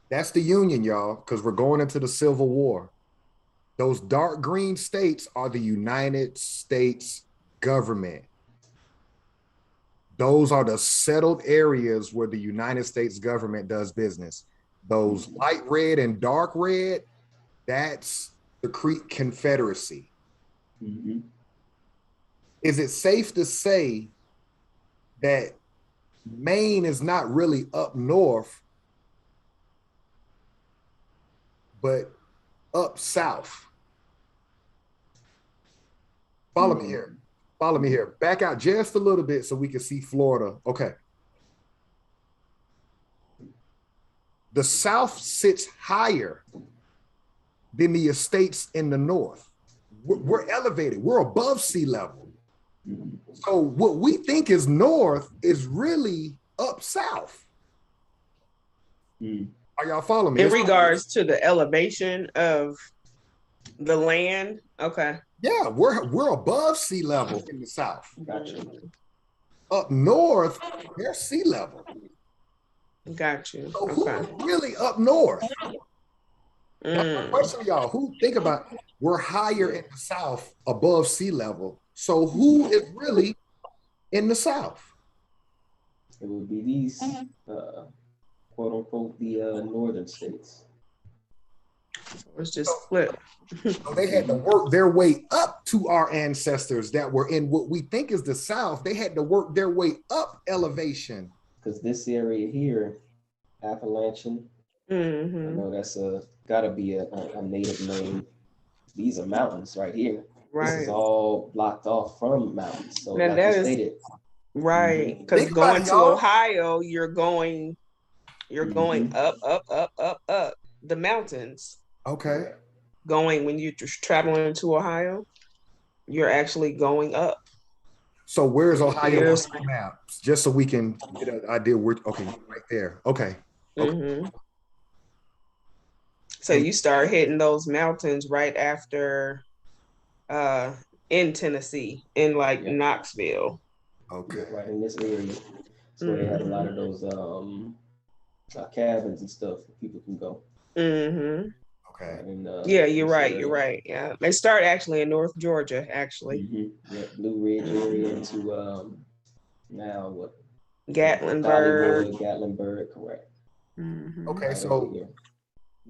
That's the Union, y'all, because we're going into the Civil War. Those dark green states are the United States government. Those are the settled areas where the United States government does business. Those light red and dark red, that's the Confederacy. Is it safe to say that Maine is not really up north, but up south? Follow me here. Follow me here. Back out just a little bit so we can see Florida. Okay. The South sits higher than the estates in the North. we're elevated. We're above sea level. Mhm. So what we think is north is really up south. Mm. Are y'all following me? In regards to the elevation of the land, okay. Yeah, we're above sea level in the south. Gotcha. Up north, they're sea level. Got you. So Okay. who's really up north? That's my question, y'all. Who think about we're higher in the south above sea level. So who is really in the south? It would be these quote unquote the northern states. It's just flip. So they had to work their way up to our ancestors that were in what we think is the south. They had to work their way up elevation. Because this area here, Appalachian, I know that's gotta be a native name. These are mountains right here. Right. This is all blocked off from mountains. So Now like that you is stated, right. Because Think about going it, to y'all. Ohio, you're going up, up the mountains. Okay. Going when you're traveling to Ohio, you're actually going up. So where's Ohio on Here's- the map? Just so we can get an idea where, okay, right there. Okay. So you start hitting those mountains right after in Tennessee, in like Knoxville. Okay. right in this area. So where they have a lot of those cabins and stuff where people can go. Okay. And, Yeah, you're right. You're right. Yeah, they start actually in North Georgia, actually. Yeah, Blue Ridge area into now what? Gatlinburg. Gatlinburg, correct. Okay, so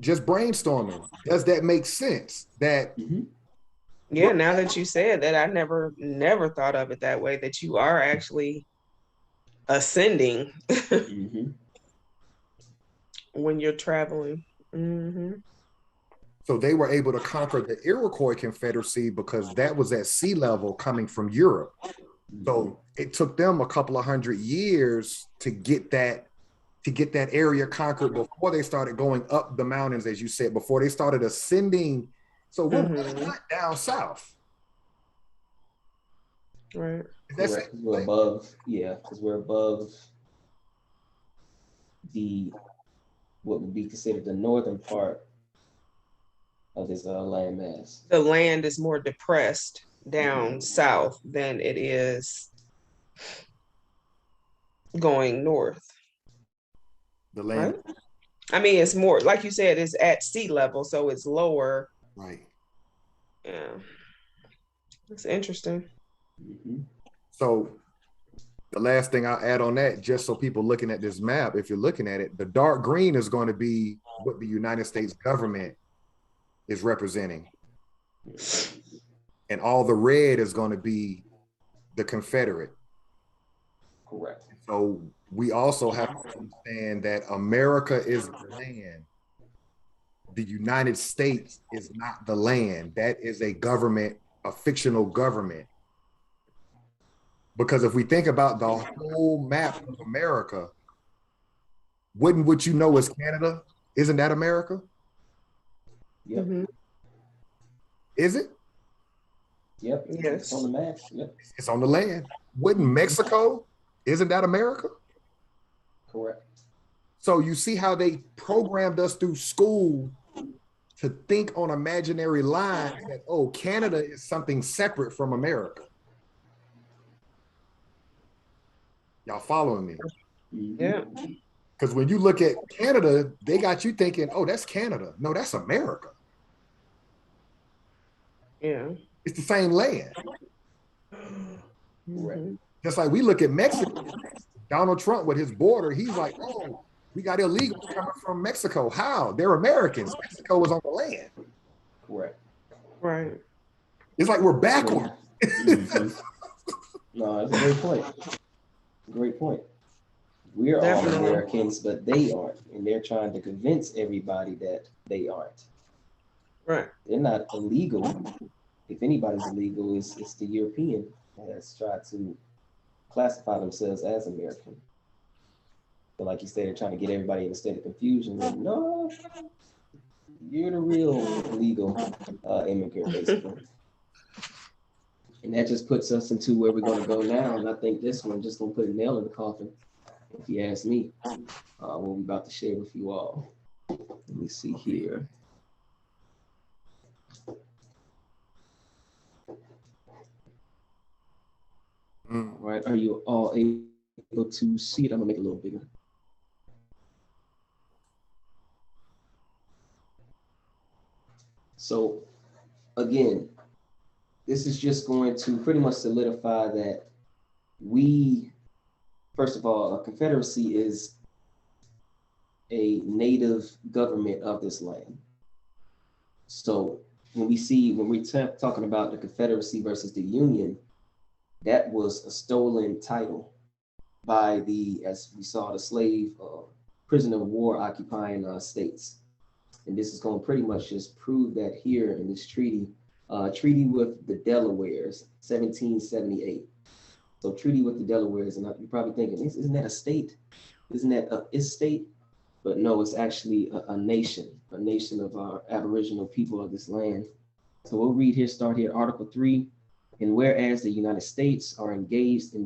just brainstorming. Does that make sense? That Yeah, now that you said that, I never thought of it that way, that you are actually ascending when you're traveling. so they were able to conquer the Iroquois Confederacy because that was at sea level coming from Europe. So it took them a couple of 100 years to get that area conquered before they started going up the mountains, as you said, before they started ascending. So we're not down south. Right. Correct. We're above, because we're above what would be considered the northern part of this landmass. The land is more depressed down south than it is going north. The land. Right? I mean, it's more, like you said, it's at sea level, so it's lower. Right. Yeah. It's interesting. So the last thing I'll add on that, just so people looking at this map, if you're looking at it, the dark green is going to be what the United States government is representing. And all the red is going to be the Confederate. Correct. So we also have to understand that America is the land. The United States is not the land. That is a government, a fictional government. Because if we think about the whole map of America, wouldn't what you know is Canada? Isn't that America? Yep. Is it? Yep. Yes. It's on the map. Yep. It's on the land. Wouldn't Mexico? Isn't that America? Correct. So you see how they programmed us through school to think on imaginary lines that, oh, Canada is something separate from America. Y'all following me? Yeah. Because when you look at Canada, they got you thinking, oh, that's Canada. No, that's America. Yeah. It's the same land. Correct. Just like we look at Mexico, Donald Trump with his border, he's like, oh, we got illegals coming from Mexico. How? They're Americans. Mexico was on the land. Correct. Right. It's like we're backward. No, that's a great point. Great point. We're all Americans, but they aren't. And they're trying to convince everybody that they aren't. Right. They're not illegal. If anybody's illegal, it's the European that has tried to classify themselves as American. But like you said, they're trying to get everybody in a state of confusion. Like, no, you're the real illegal immigrant, basically. And that just puts us into where we're going to go now. And I think this one just going to put a nail in the coffin, if you ask me, what we're about to share with you all. Let me see here. All right, are you all able to see it? I'm gonna make it a little bigger. So again, this is just going to pretty much solidify that we, first of all, a confederacy is a native government of this land. So when we're talking about the Confederacy versus the Union, that was a stolen title by the, as we saw, the slave prisoner of war occupying states. And this is going to pretty much just prove that here in this treaty, treaty with the Delawares, 1778. So treaty with the Delawares, and you're probably thinking, isn't that a state? Isn't that a state? But no, it's actually a nation of our Aboriginal people of this land. So we'll read here, start here, Article 3. And whereas the United States are engaged in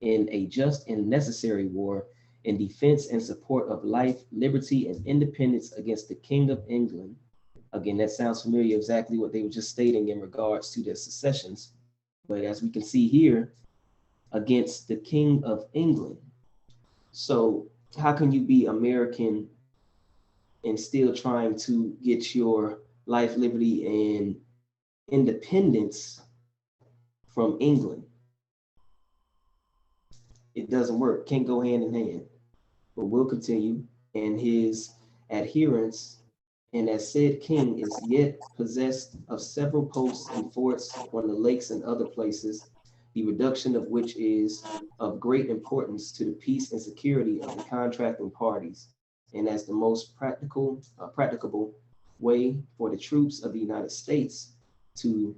a just and necessary war in defense and support of life, liberty, and independence against the King of England. Again, that sounds familiar, exactly what they were just stating in regards to their secessions. But as we can see here, against the King of England. So how can you be American and still trying to get your life, liberty, and independence from England? It doesn't work, can't go hand in hand. But we'll continue. And his adherents, and as said king is yet possessed of several posts and forts on the lakes and other places, the reduction of which is of great importance to the peace and security of the contracting parties, and as the most practicable way for the troops of the United States to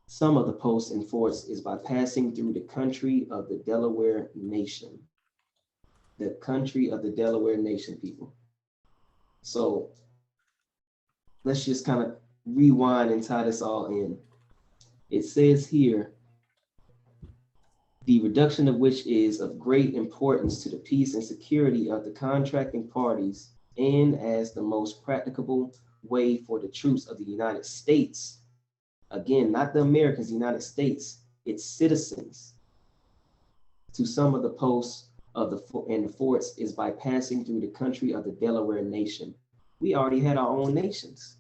some of the posts and forts is by passing through the country of the Delaware Nation. The country of the Delaware Nation, people. So let's just kind of rewind and tie this all in. It says here, the reduction of which is of great importance to the peace and security of the contracting parties, and as the most practicable way for the troops of the United States, again, not the Americans, the United States, its citizens, to some of the posts of the forts is by passing through the country of the Delaware Nation. We already had our own nations.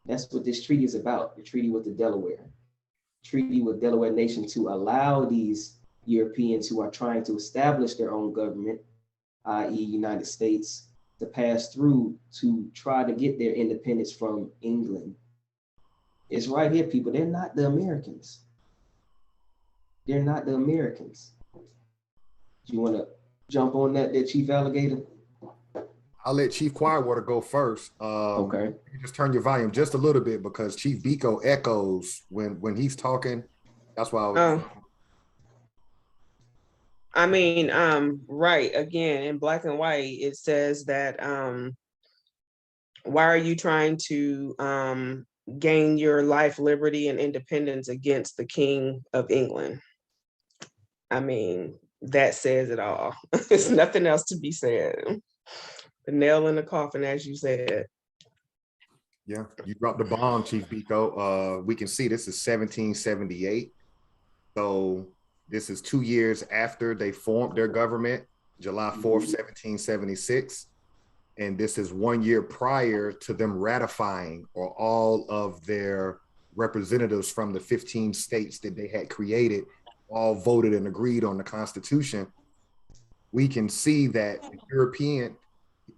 That's what this treaty is about, the treaty with the Delaware. Treaty with Delaware Nation to allow these Europeans who are trying to establish their own government, i.e. United States, to pass through to try to get their independence from England. It's right here, people. They're not the Americans. They're not the Americans. Do you want to jump on that, Chief Alligator? I'll let Chief Quietwater go first. Okay. You just turn your volume just a little bit because Chief Biko echoes when he's talking. That's why I was. I mean, right, again, in black and white, it says that, why are you trying to gain your life, liberty, and independence against the King of England? I mean, that says it all. There's nothing else to be said. The nail in the coffin, as you said. Yeah, you dropped the bomb, Chief Biko. We can see this is 1778. So this is 2 years after they formed their government, July 4th, 1776. And this is 1 year prior to them ratifying, or all of their representatives from the 15 states that they had created all voted and agreed on the Constitution. We can see that the European,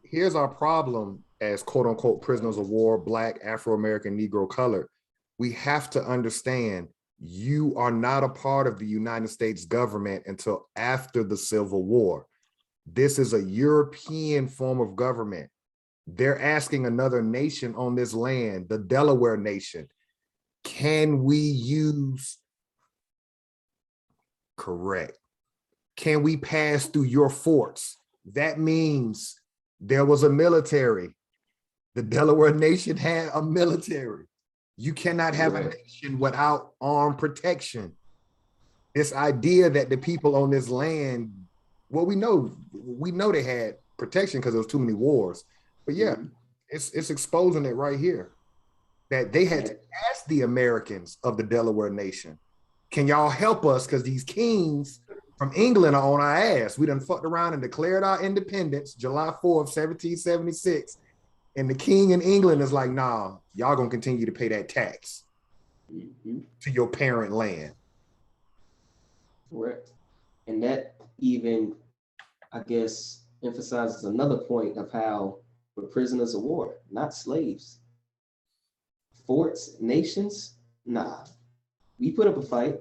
here's our problem as quote unquote prisoners of war, Black, Afro-American, Negro, colored. We have to understand you are not a part of the United States government until after the Civil War. This is a European form of government. They're asking another nation on this land, the Delaware Nation, can we use, correct, can we pass through your forts? That means there was a military. The Delaware Nation had a military. You cannot have a nation without armed protection. This idea that the people on this land, well, we know they had protection because there was too many wars. But yeah, it's exposing it right here that they had to ask the Americans of the Delaware Nation, can y'all help us? Because these kings from England are on our ass. We done fucked around and declared our independence July 4th, 1776. And the king in England is like, nah, y'all gonna continue to pay that tax to your parent land. Correct. And that even, I guess, emphasizes another point of how we're prisoners of war, not slaves. Forts, nations, nah. We put up a fight.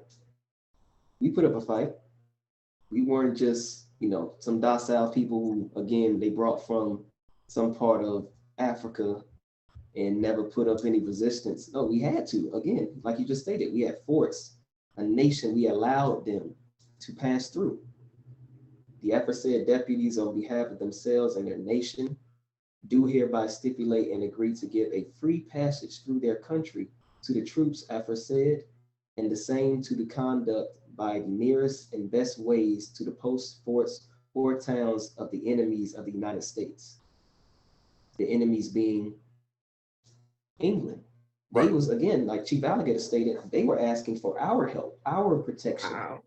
We put up a fight. We weren't just, some docile people who, again, they brought from some part of Africa and never put up any resistance. No, we had to. Again, like you just stated, we had forts, a nation. We allowed them to pass through. The aforesaid deputies, on behalf of themselves and their nation, do hereby stipulate and agree to give a free passage through their country to the troops aforesaid, and the same to the conduct by the nearest and best ways to the posts, forts, or towns of the enemies of the United States. The enemies being England. They was, again, like Chief Alligator stated, they were asking for our help, our protection. Wow.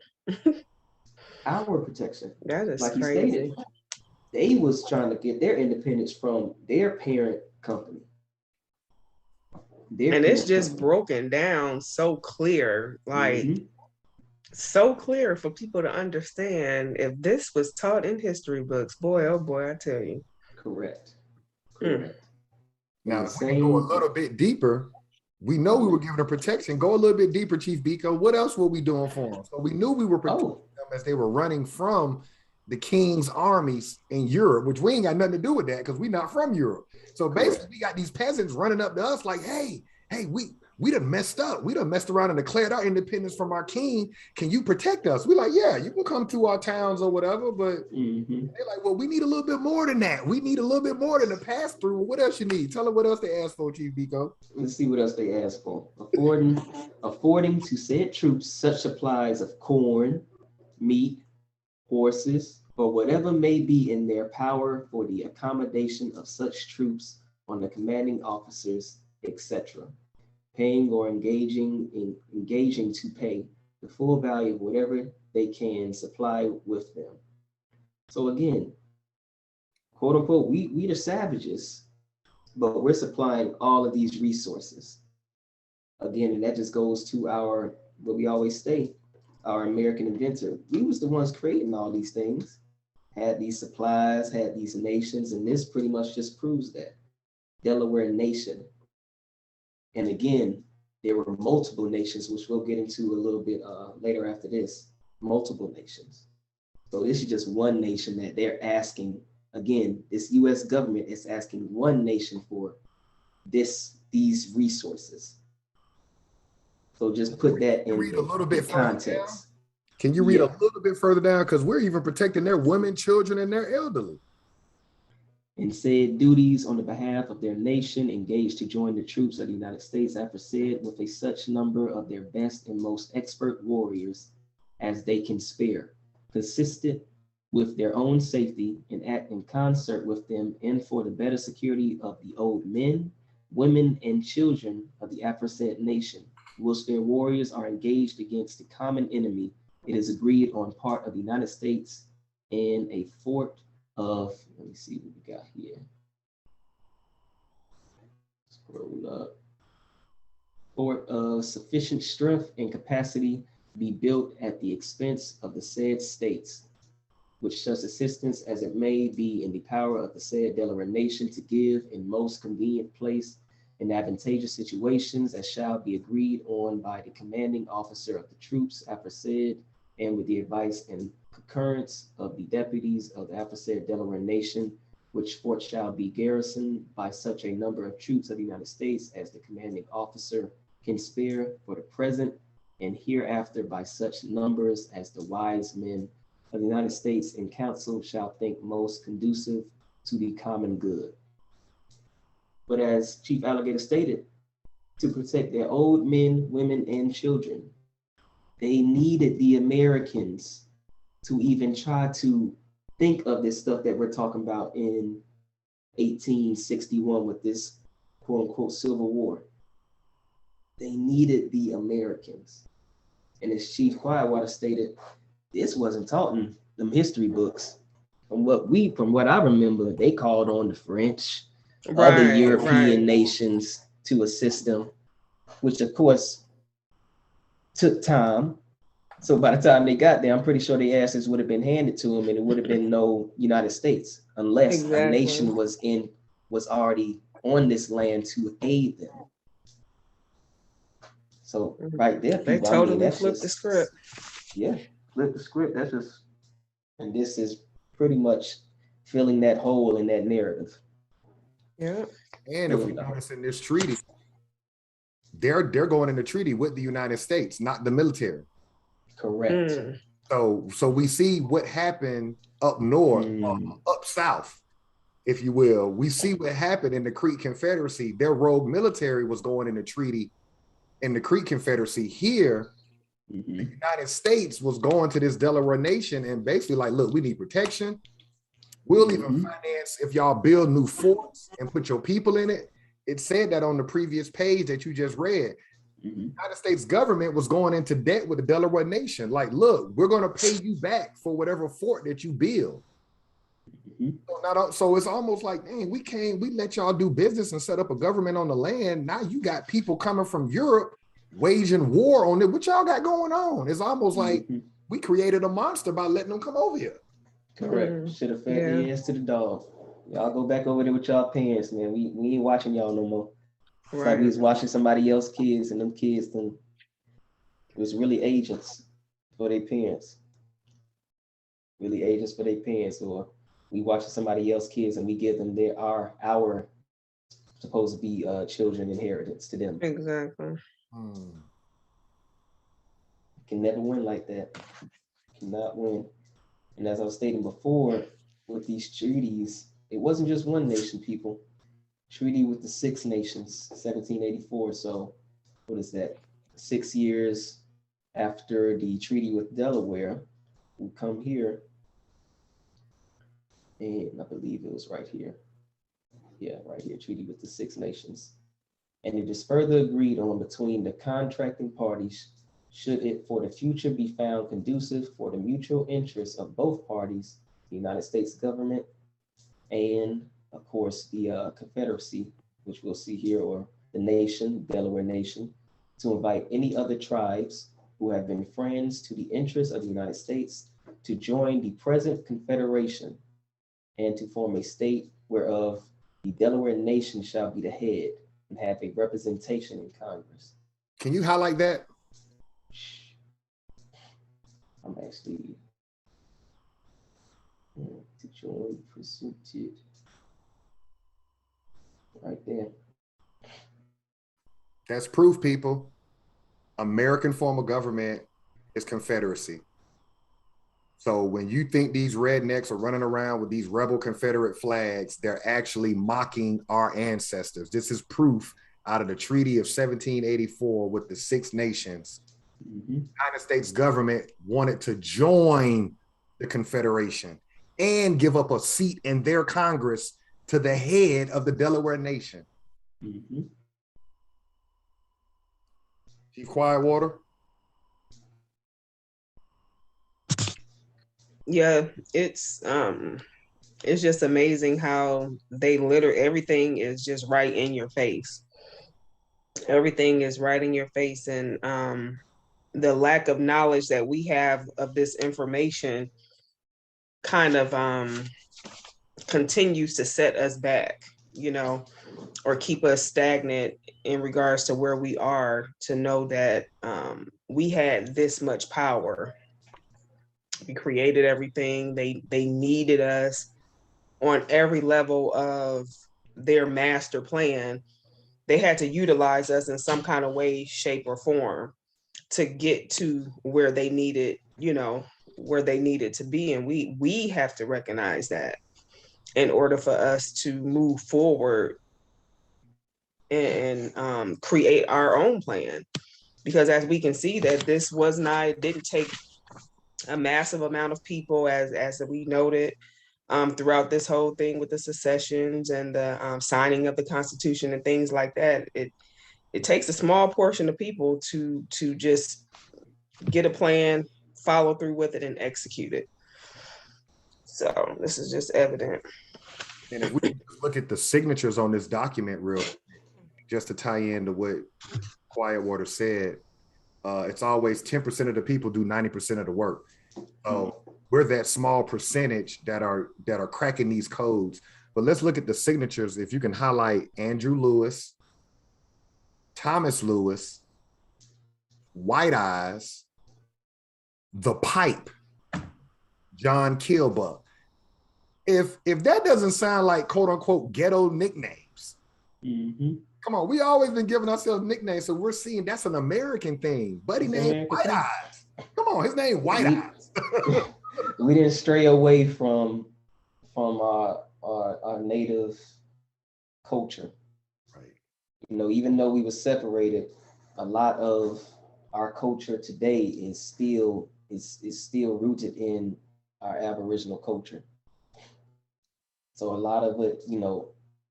Our protection. That is like crazy. He stated, they was trying to get their independence from their parent company. And it's just broken down so clear, like so clear for people to understand. If this was taught in history books, boy, oh boy, I tell you. Correct. Now, if we can go a little bit deeper, we know we were given a protection. Go a little bit deeper, Chief Biko. What else were we doing for them? So we knew we were protecting them as they were running from the king's armies in Europe, which we ain't got nothing to do with that because we're not from Europe. So basically, we got these peasants running up to us like, hey, we done messed up. We done messed around and declared our independence from our king. Can you protect us? We're like, yeah, you can come to our towns or whatever, but they're like, well, we need a little bit more than that. We need a little bit more than a pass through. What else you need? Tell them what else they asked for, Chief Biko. Let's see what else they asked for. Affording to said troops such supplies of corn, meat, horses, or whatever may be in their power for the accommodation of such troops on the commanding officers, etc., paying or engaging to pay the full value of whatever they can supply with them. So again, quote unquote, we the savages, but we're supplying all of these resources. Again, and that just goes to our, what we always say, our American inventor. We was the ones creating all these things, had these supplies, had these nations, and this pretty much just proves that. Delaware nation. And again, there were multiple nations, which we'll get into a little bit later after this, multiple nations. So this is just one nation that they're asking. Again, this US government is asking one nation for these resources. So just put that in read a little bit context. Can you read a little bit further down? Because we're even protecting their women, children, and their elderly. And said duties on the behalf of their nation engaged to join the troops of the United States aforesaid with a such number of their best and most expert warriors as they can spare, consistent with their own safety and act in concert with them and for the better security of the old men, women, and children of the aforesaid nation, whilst their warriors are engaged against the common enemy. It is agreed on part of the United States and a fort of, let me see what we got here. Scroll up. Fort of sufficient strength and capacity be built at the expense of the said states, which such assistance as it may be in the power of the said Delaware nation to give in most convenient place in advantageous situations as shall be agreed on by the commanding officer of the troops aforesaid, and with the advice and concurrence of the deputies of the aforesaid Delaware nation, which fort shall be garrisoned by such a number of troops of the United States as the commanding officer can spare for the present and hereafter by such numbers as the wise men of the United States in council shall think most conducive to the common good. But as Chief Alligator stated, to protect their old men, women, and children. They needed the Americans to even try to think of this stuff that we're talking about in 1861 with this quote unquote Civil War. They needed the Americans. And as Chief Quietwater stated, this wasn't taught in them history books. From what I remember, they called on the French, other European nations to assist them, which of course took time. So by the time they got there, I'm pretty sure the asses would have been handed to them, and it would have been no United States unless a nation was already on this land to aid them. So right there, they people, totally flipped the script. Yeah, flip the script. That's just, and this is pretty much filling that hole in that narrative. Yeah. And if we notice in this treaty, they're going in the treaty with the United States, not the military. Correct. So we see what happened up north, up south, if you will. We see what happened in the Creek Confederacy. Their rogue military was going in the treaty in the Creek Confederacy. Here, the United States was going to this Delaware nation and basically like, look, we need protection. We'll even finance if y'all build new forts and put your people in it. It said that on the previous page that you just read. The United States government was going into debt with the Delaware nation. Like, look, we're going to pay you back for whatever fort that you build. So it's almost like, dang, we let y'all do business and set up a government on the land. Now you got people coming from Europe waging war on it. What y'all got going on? It's almost like we created a monster by letting them come over here. Correct. Should have fed the ass to the dog. Y'all go back over there with y'all parents, man. We ain't watching y'all no more. It's like we was watching somebody else's kids, and them kids then it was really agents for their parents. Really agents for their parents, or we watching somebody else's kids and we give them our supposed to be children inheritance to them. Exactly. Can never win like that. Cannot win. And as I was stating before, with these treaties, it wasn't just one nation, people. Treaty with the Six Nations, 1784. So what is that? 6 years after the treaty with Delaware, we come here. And I believe it was right here. Yeah, right here, treaty with the Six Nations. And it is further agreed on between the contracting parties, should it for the future be found conducive for the mutual interests of both parties, the United States government, and of course the Confederacy, which we'll see here, or the nation, Delaware nation, to invite any other tribes who have been friends to the interests of the United States to join the present Confederation and to form a state whereof the Delaware nation shall be the head and have a representation in Congress. Can you highlight that? I'm actually to join presented right there. That's proof, people. American form of government is Confederacy. So when you think these rednecks are running around with these rebel Confederate flags, they're actually mocking our ancestors. This is proof out of the Treaty of 1784 with the Six Nations. The United States government wanted to join the Confederation and give up a seat in their Congress to the head of the Delaware nation. Chief Quietwater? Yeah, it's just amazing how they literally, everything is just right in your face. Everything is right in your face. And the lack of knowledge that we have of this information kind of continues to set us back, you know, or keep us stagnant in regards to where we are, to know that we had this much power. We created everything. They needed us on every level of their master plan. They had to utilize us in some kind of way, shape, or form to get to where they needed, you know, where they needed to be. And we have to recognize that in order for us to move forward and create our own plan. Because as we can see that this was not, it didn't take a massive amount of people as we noted throughout this whole thing with the secessions and the signing of the Constitution and things like that. It takes a small portion of people to just get a plan, follow through with it, and execute it. So this is just evident. And if we look at the signatures on this document real quick, just to tie into what Quiet Water said, it's always 10% of the people do 90% of the work. So we're that small percentage that are cracking these codes. But let's look at the signatures. If you can highlight Andrew Lewis, Thomas Lewis, White Eyes, The Pipe, John Kilbuck. If that doesn't sound like quote unquote ghetto nicknames, come on, we always been giving ourselves nicknames, so we're seeing that's an American thing. Buddy named White Eyes. Come on, his name White Eyes. We didn't stray away from our native culture. Right. You know, even though we were separated, a lot of our culture today is still rooted in our Aboriginal culture. So a lot of it, you know,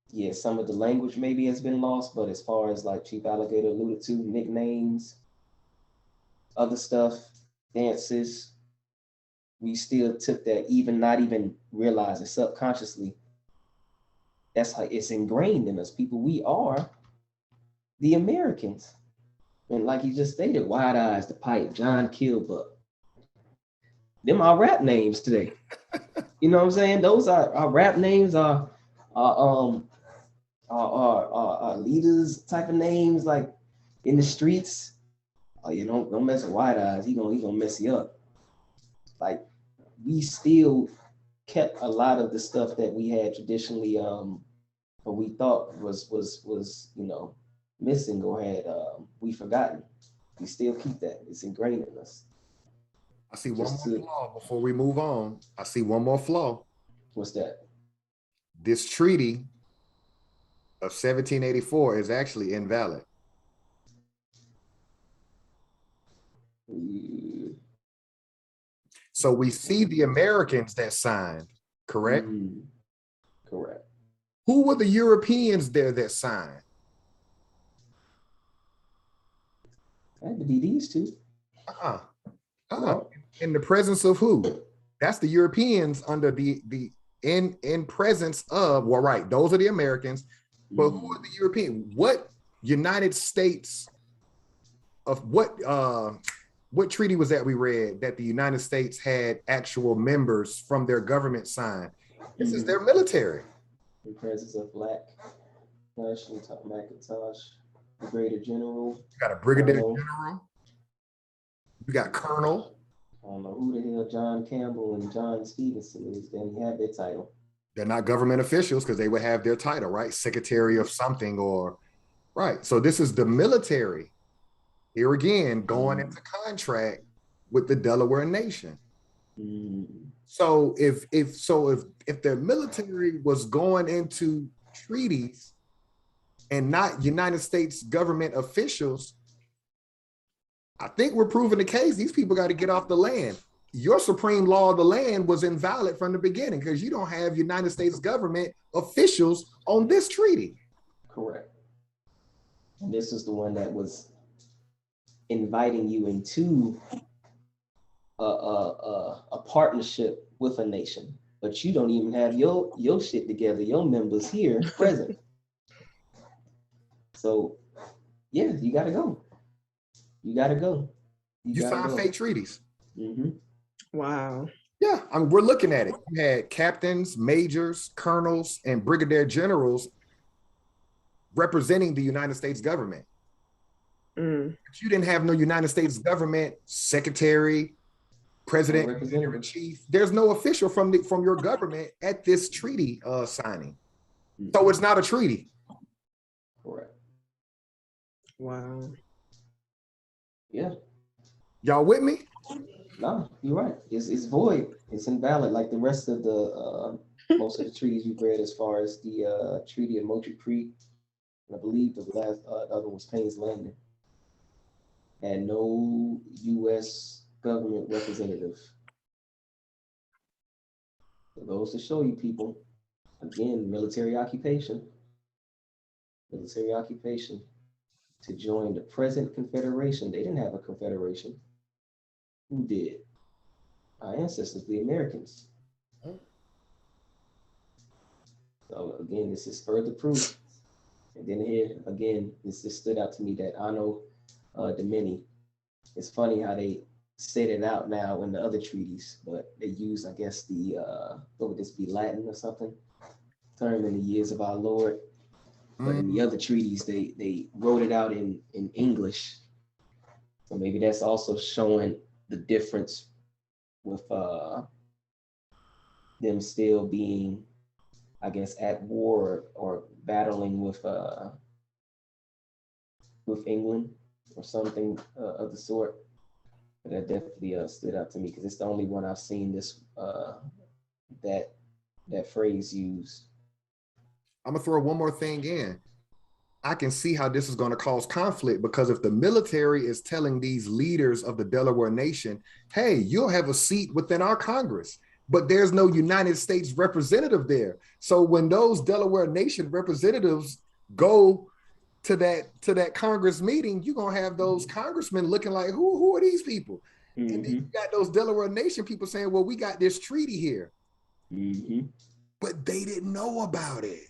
yeah, some of the language maybe has been lost, but as far as like Chief Alligator alluded to, nicknames, other stuff, dances, we still took that, even not even realize it subconsciously. That's how it's ingrained in us. People, we are the Americans. And like you just stated, Wide Eyes, The Pipe, John Kilbuck. Them are rap names today. You know what I'm saying? Those are our rap names, our leaders type of names, like in the streets. Oh, you don't mess with White Eyes. He gonna mess you up. Like we still kept a lot of the stuff that we had traditionally, but we thought was you know missing or had we forgotten. We still keep that. It's ingrained in us. I see one more flaw before we move on. I see one more flaw. What's that? This treaty of 1784 is actually invalid. So we see the Americans that signed, correct? Correct. Who were the Europeans there that signed? It had to be these two. In the presence of who? That's the Europeans under the in presence of, well, right, those are the Americans, but who are the European? What United States of what treaty was that we read that the United States had actual members from their government sign? This is their military. In presence of Black National Macintosh, Brigadier General. You got a Brigadier General. You got Colonel. I don't know who the hell John Campbell and John Stevenson is. Then he had their title. They're not government officials because they would have their title, right? Secretary of something or, right. So this is the military. Here again, going into contract with the Delaware Nation. So if their military was going into treaties and not United States government officials, I think we're proving the case. These people got to get off the land. Your supreme law of the land was invalid from the beginning because you don't have United States government officials on this treaty. Correct. And this is the one that was inviting you into a partnership with a nation, but you don't even have your shit together, your members here present. So yeah, you gotta go. You gotta go. You signed fake treaties. Wow. Yeah, I mean, we're looking at it. You had captains, majors, colonels, and brigadier generals representing the United States government. But you didn't have no United States government secretary, president, commander in chief. There's no official from your government at this treaty signing. So it's not a treaty. Correct. Wow. Yeah. Y'all with me? No, you're right. It's void. It's invalid, like the rest of the most of the treaties you've read, as far as the Treaty of Moultrie Creek, I believe the last other was Payne's Landing, and no U.S. government representative. So those to show you people, again, military occupation to join the present Confederation. They didn't have a Confederation. Who did? Our ancestors, the Americans. So again, this is further proof. And then here, again, this just stood out to me that Anno Domini. It's funny how they said it out now in the other treaties, but they use, I guess, the, what would this be, Latin or something? Term in the years of our Lord. But in the other treaties, they wrote it out in English. So maybe that's also showing the difference with them still being, I guess, at war or battling with England or something of the sort. But that definitely stood out to me because it's the only one I've seen this that phrase used. I'm gonna throw one more thing in. I can see how this is going to cause conflict because if the military is telling these leaders of the Delaware Nation, hey, you'll have a seat within our Congress, but there's no United States representative there. So when those Delaware Nation representatives go to that Congress meeting, you're going to have those congressmen looking like, who are these people? And then you got those Delaware Nation people saying, well, we got this treaty here. But they didn't know about it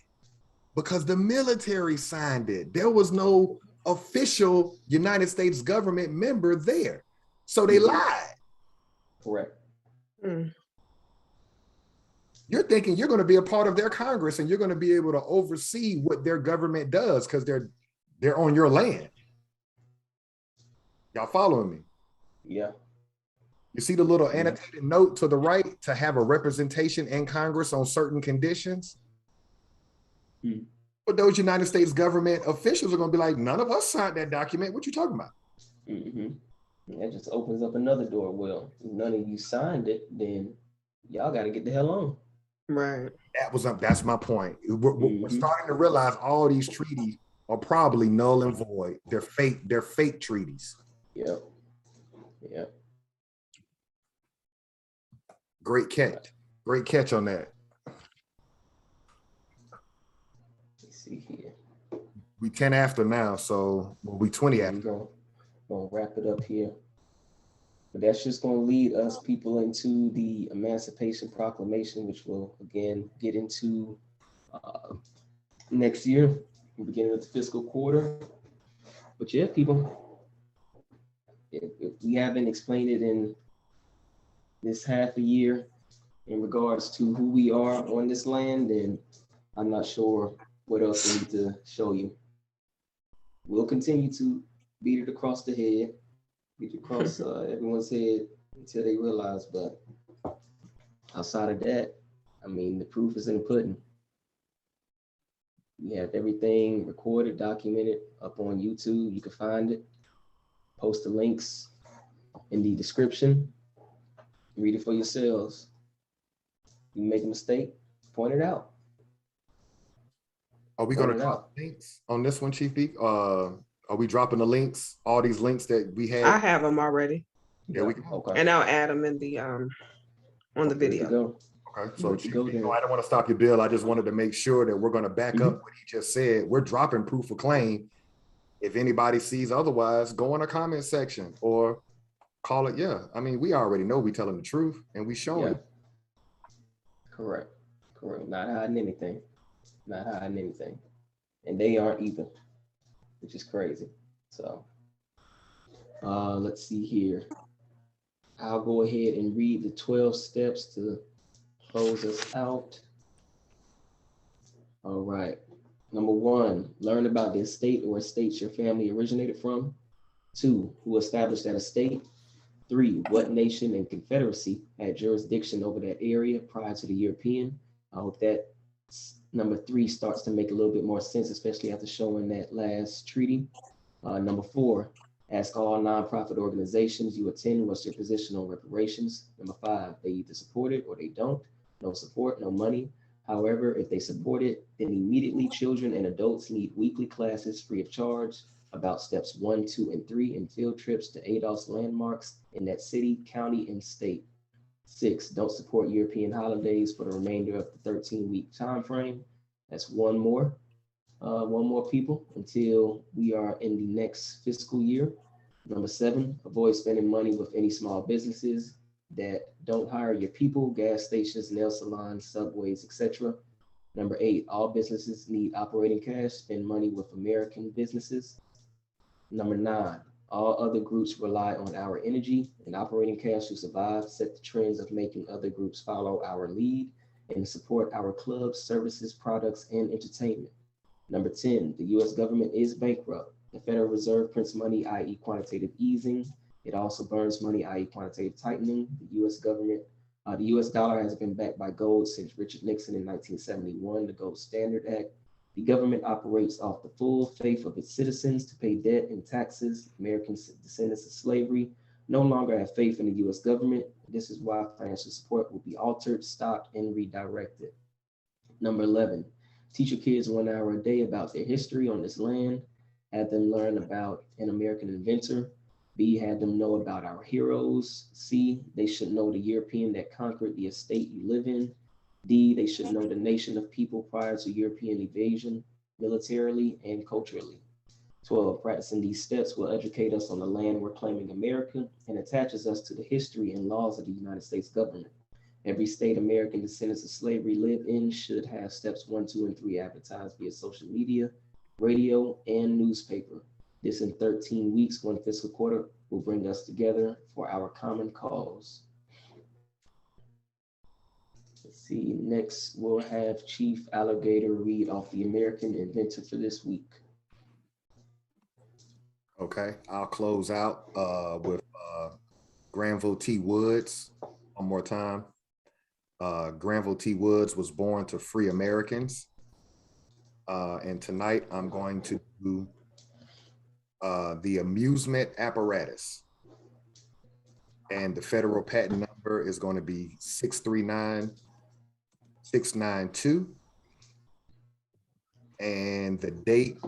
because the military signed it. There was no official United States government member there. So they lied. Correct. You're thinking you're going to be a part of their Congress and you're going to be able to oversee what their government does because they're on your land. Y'all following me? Yeah. You see the little annotated note to the right to have a representation in Congress on certain conditions? But those United States government officials are going to be like, none of us signed that document. What you talking about? That just opens up another door. Well, if none of you signed it, then y'all got to get the hell on. Right. That's my point. We're starting to realize all these treaties are probably null and void. They're fake treaties. Yep. Great catch on that. Let's see here. We 10 after now, so we 20 after. Gonna wrap it up here. But that's just gonna lead us people into the Emancipation Proclamation, which we'll again get into next year, beginning of the fiscal quarter. But yeah, people, if we haven't explained it in this half a year in regards to who we are on this land, then I'm not sure what else we need to show you. We'll continue to beat it across the head, beat it across everyone's head until they realize, but outside of that, I mean, the proof is in the pudding. We have everything recorded, documented up on YouTube. You can find it. Post the links in the description. Read it for yourselves. You make a mistake, point it out. Are we going to drop links on this one, Chief B? Are we dropping the links? All these links that we had? I have them already. There we go. Okay. And I'll add them in the on the video. Okay. So Chief B, I don't want to stop your bill. I just wanted to make sure that we're going to back up what he just said. We're dropping proof of claim. If anybody sees otherwise, go in the comment section or call it. Yeah. I mean, we already know we telling the truth and we showing it. Correct. Not hiding anything. And they aren't either, which is crazy. So let's see here. I'll go ahead and read the 12 steps to close us out. All right. Number 1, learn about the estate or estates your family originated from. 2, who established that estate. 3, what nation and confederacy had jurisdiction over that area prior to the European. I hope that number 3 starts to make a little bit more sense, especially after showing that last treaty. Number 4, ask all nonprofit organizations you attend what's your position on reparations. Number 5, they either support it or they don't. No support, no money. However, if they support it, then immediately children and adults need weekly classes free of charge about steps 1, 2, and 3 and field trips to ADOS landmarks in that city, county, and state. 6, don't support European holidays for the remainder of the 13-week time frame. That's one more people until we are in the next fiscal year. Number 7, avoid spending money with any small businesses that don't hire your people, gas stations, nail salons, subways, etc. Number 8, all businesses need operating cash. Spend money with American businesses. Number 9, all other groups rely on our energy and operating cash to survive. Set the trends of making other groups follow our lead and support our clubs, services, products, and entertainment. Number 10, the US government is bankrupt. The Federal Reserve prints money, i.e. quantitative easing. It also burns money, i.e. quantitative tightening. The US government, the US dollar has been backed by gold since Richard Nixon in 1971, the Gold Standard Act. The government operates off the full faith of its citizens to pay debt and taxes. American descendants of slavery no longer have faith in the US government. This is why financial support will be altered, stopped, and redirected. Number 11, teach your kids 1 hour a day about their history on this land. Have them learn about an American inventor. B, have them know about our heroes. C, they should know the European that conquered the estate you live in. D, they should know the nation of people prior to European invasion, militarily and culturally. 12, practicing these steps will educate us on the land we're claiming America and attaches us to the history and laws of the United States government. Every state American descendants of slavery live in should have steps 1, 2, and 3 advertised via social media, radio, and newspaper. This in 13 weeks, 1 fiscal quarter, will bring us together for our common cause. Let's see, next we'll have Chief Alligator read off the American Inventor for this week. Okay, I'll close out with Granville T Woods one more time. Granville T Woods was born to free Americans. And tonight I'm going to do the Amusement Apparatus. And the federal patent number is going to be 639692. And the date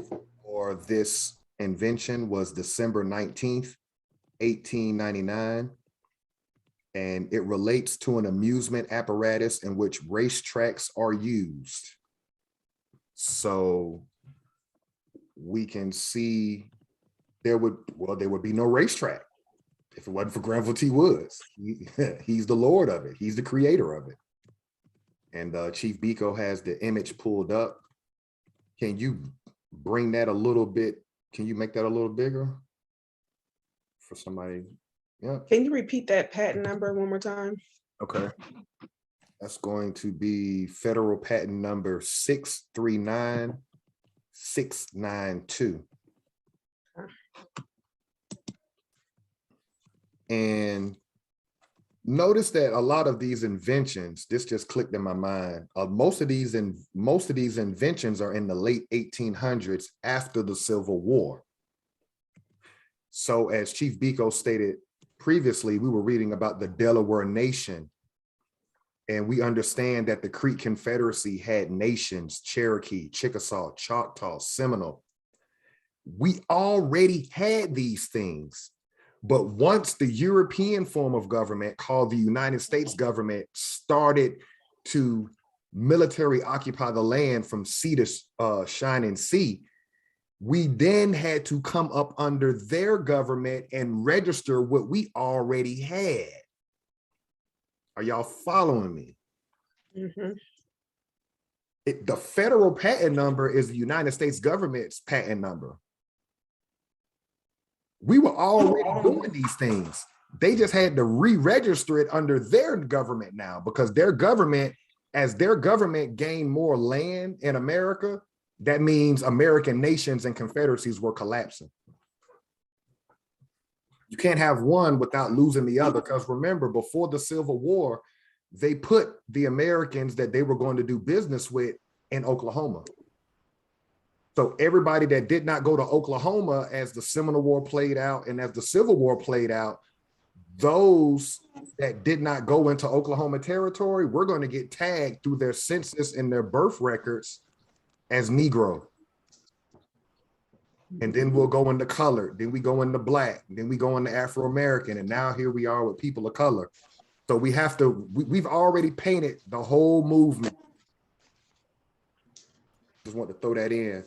for this invention was December 19th, 1899. And it relates to an amusement apparatus in which racetracks are used. So we can see there would be no racetrack if it wasn't for Granville T Woods. He's the Lord of it. He's the creator of it. And Chief Biko has the image pulled up. Can you bring that a little bit? Can you make that a little bigger for somebody? Yeah. Can you repeat that patent number one more time? Okay. That's going to be federal patent number 639692. And notice that a lot of these inventions, this just clicked in my mind. Most of these inventions are in the late 1800s after the Civil War. So as Chief Biko stated previously, we were reading about the Delaware Nation. And we understand that the Creek Confederacy had nations: Cherokee, Chickasaw, Choctaw, Seminole. We already had these things. But once the European form of government, called the United States government, started to military occupy the land from sea to shining sea, we then had to come up under their government and register what we already had. Are y'all following me? Mm-hmm. The federal patent number is the United States government's patent number. We were already doing these things. They just had to re-register it under their government now, because their government, as their government gained more land in America, that means American nations and confederacies were collapsing. You can't have one without losing the other, because remember, before the Civil War, they put the Americans that they were going to do business with in Oklahoma. So everybody that did not go to Oklahoma as the Seminole War played out and as the Civil War played out, those that did not go into Oklahoma Territory, we're going to get tagged through their census and their birth records as Negro. And then we'll go into colored, then we go into black, then we go into Afro-American, and now here we are with people of color. So we have to, we've already painted the whole movement. Just want to throw that in,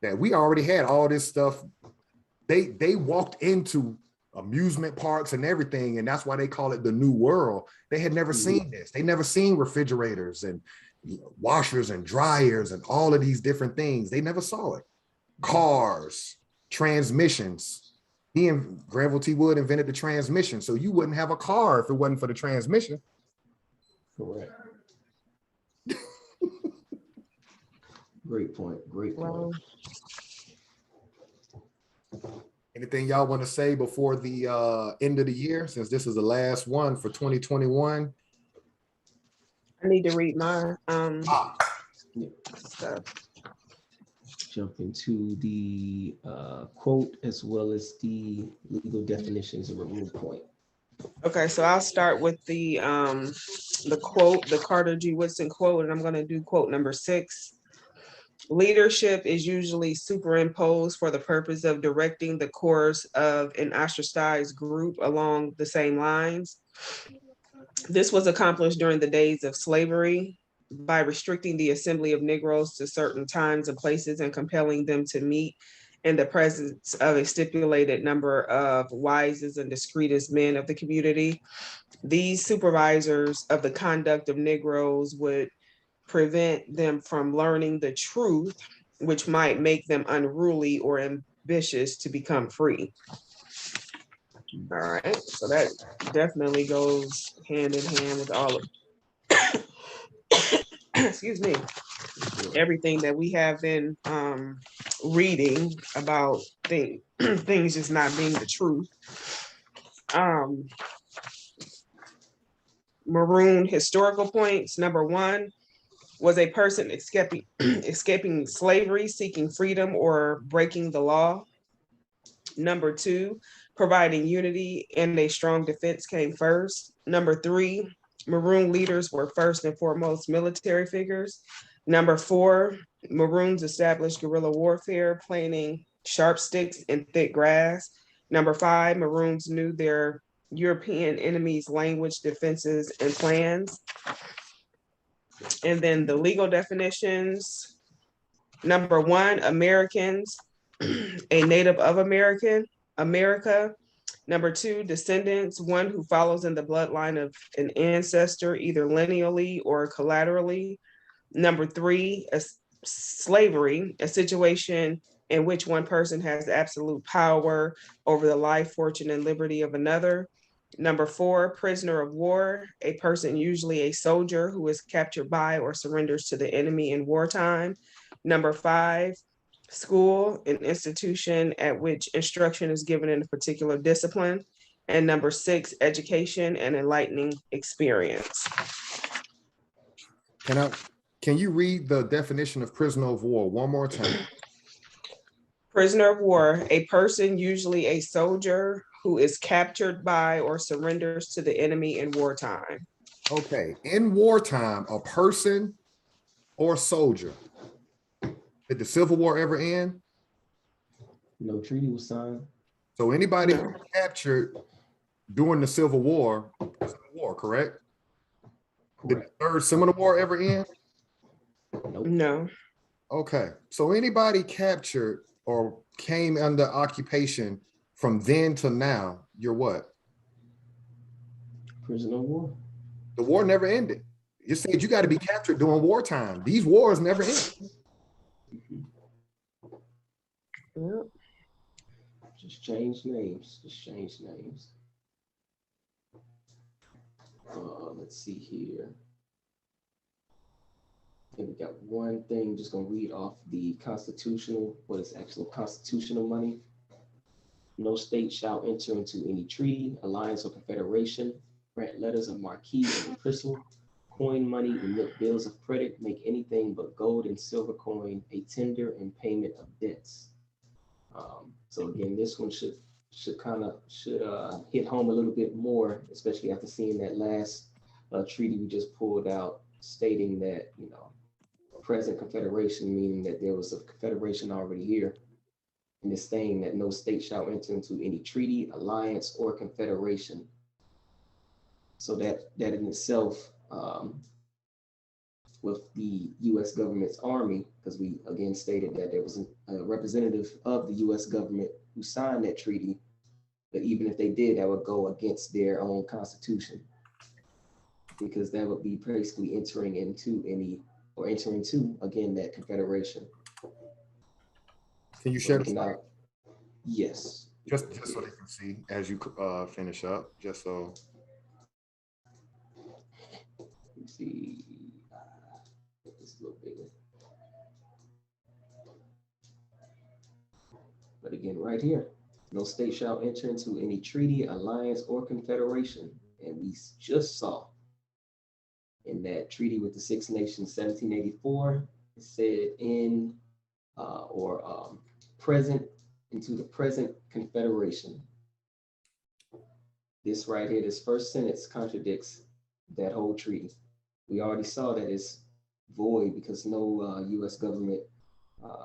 that we already had all this stuff. They walked into amusement parks and everything, and that's why they call it the New World. They had never seen this. They never seen refrigerators and washers and dryers and all of these different things. They never saw it. Cars, transmissions. He and Granville T Woods invented the transmission, so you wouldn't have a car if it wasn't for the transmission. Correct. Great point. Great point. Anything y'all want to say before the end of the year, since this is the last one for 2021? I need to read my stuff. Jump into the quote as well as the legal definitions of a rule point. Okay, so I'll start with the quote, the Carter G. Woodson quote, and I'm going to do quote number 6. Leadership is usually superimposed for the purpose of directing the course of an ostracized group along the same lines. This was accomplished during the days of slavery by restricting the assembly of Negroes to certain times and places and compelling them to meet in the presence of a stipulated number of wisest and discreetest men of the community. These supervisors of the conduct of Negroes would prevent them from learning the truth, which might make them unruly or ambitious to become free. All right, so that definitely goes hand in hand with all of excuse me, everything that we have been reading about things just not being the truth. Maroon historical points. Number 1 was a person escaping slavery, seeking freedom, or breaking the law. Number 2, providing unity and a strong defense came first. Number 3, Maroon leaders were first and foremost military figures. Number 4, Maroons established guerrilla warfare, planting sharp sticks in thick grass. Number 5, Maroons knew their European enemies' language, defenses, and plans. And then the legal definitions. Number 1, Americans, a native of America. Number 2, descendants, one who follows in the bloodline of an ancestor, either lineally or collaterally. Number 3, slavery, a situation in which one person has absolute power over the life, fortune, and liberty of another. Number 4, prisoner of war, a person, usually a soldier, who is captured by or surrenders to the enemy in wartime. Number 5, school, an institution at which instruction is given in a particular discipline. And number 6, education, an enlightening experience. Can you read the definition of prisoner of war one more time? Prisoner of war, a person, usually a soldier, who is captured by or surrenders to the enemy in wartime. Okay, in wartime, a person or soldier. Did the Civil War ever end? No treaty was signed. So anybody who was captured during the Civil War, correct? Did the Third Seminole War ever end? Nope. No. Okay, so anybody captured or came under occupation from then to now, you're what? Prisoner of war. The war never ended. You said you got to be captured during wartime. These wars never end. Yep. Just change names. Just change names. Let's see here. I think we got one thing. Just gonna read off the constitutional, what is actual constitutional money. No state shall enter into any treaty, alliance, or confederation, grant letters of marque and epistle, coin money, emit bills of credit, make anything but gold and silver coin a tender and payment of debts. So again, this one should should hit home a little bit more, especially after seeing that last treaty we just pulled out, stating that, you know, present confederation, meaning that there was a confederation already here, and it's saying that no state shall enter into any treaty, alliance, or confederation. So that in itself, with the U.S. government's army, because we again stated that there was a representative of the U.S. government who signed that treaty, but even if they did, that would go against their own constitution, because that would be basically entering into again that confederation. Can you share the So slide? Yes. Just so they can see as you finish up, just so. Let's see. It's a little bigger. But again, right here, no state shall enter into any treaty, alliance, or confederation. And we just saw in that treaty with the Six Nations, 1784, it said present into the present confederation. This right here, this first sentence contradicts that whole treaty. We already saw that it's void because no U.S. government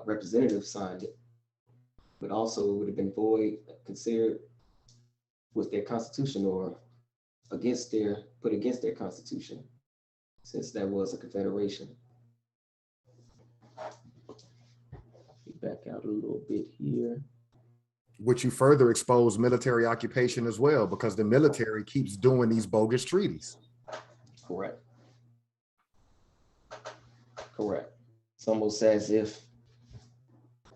representative signed it, but also it would have been void considered with their constitution or put against their constitution, since that was a confederation. Back out a little bit here. Which you further expose military occupation as well, because the military keeps doing these bogus treaties. Correct. It's almost as if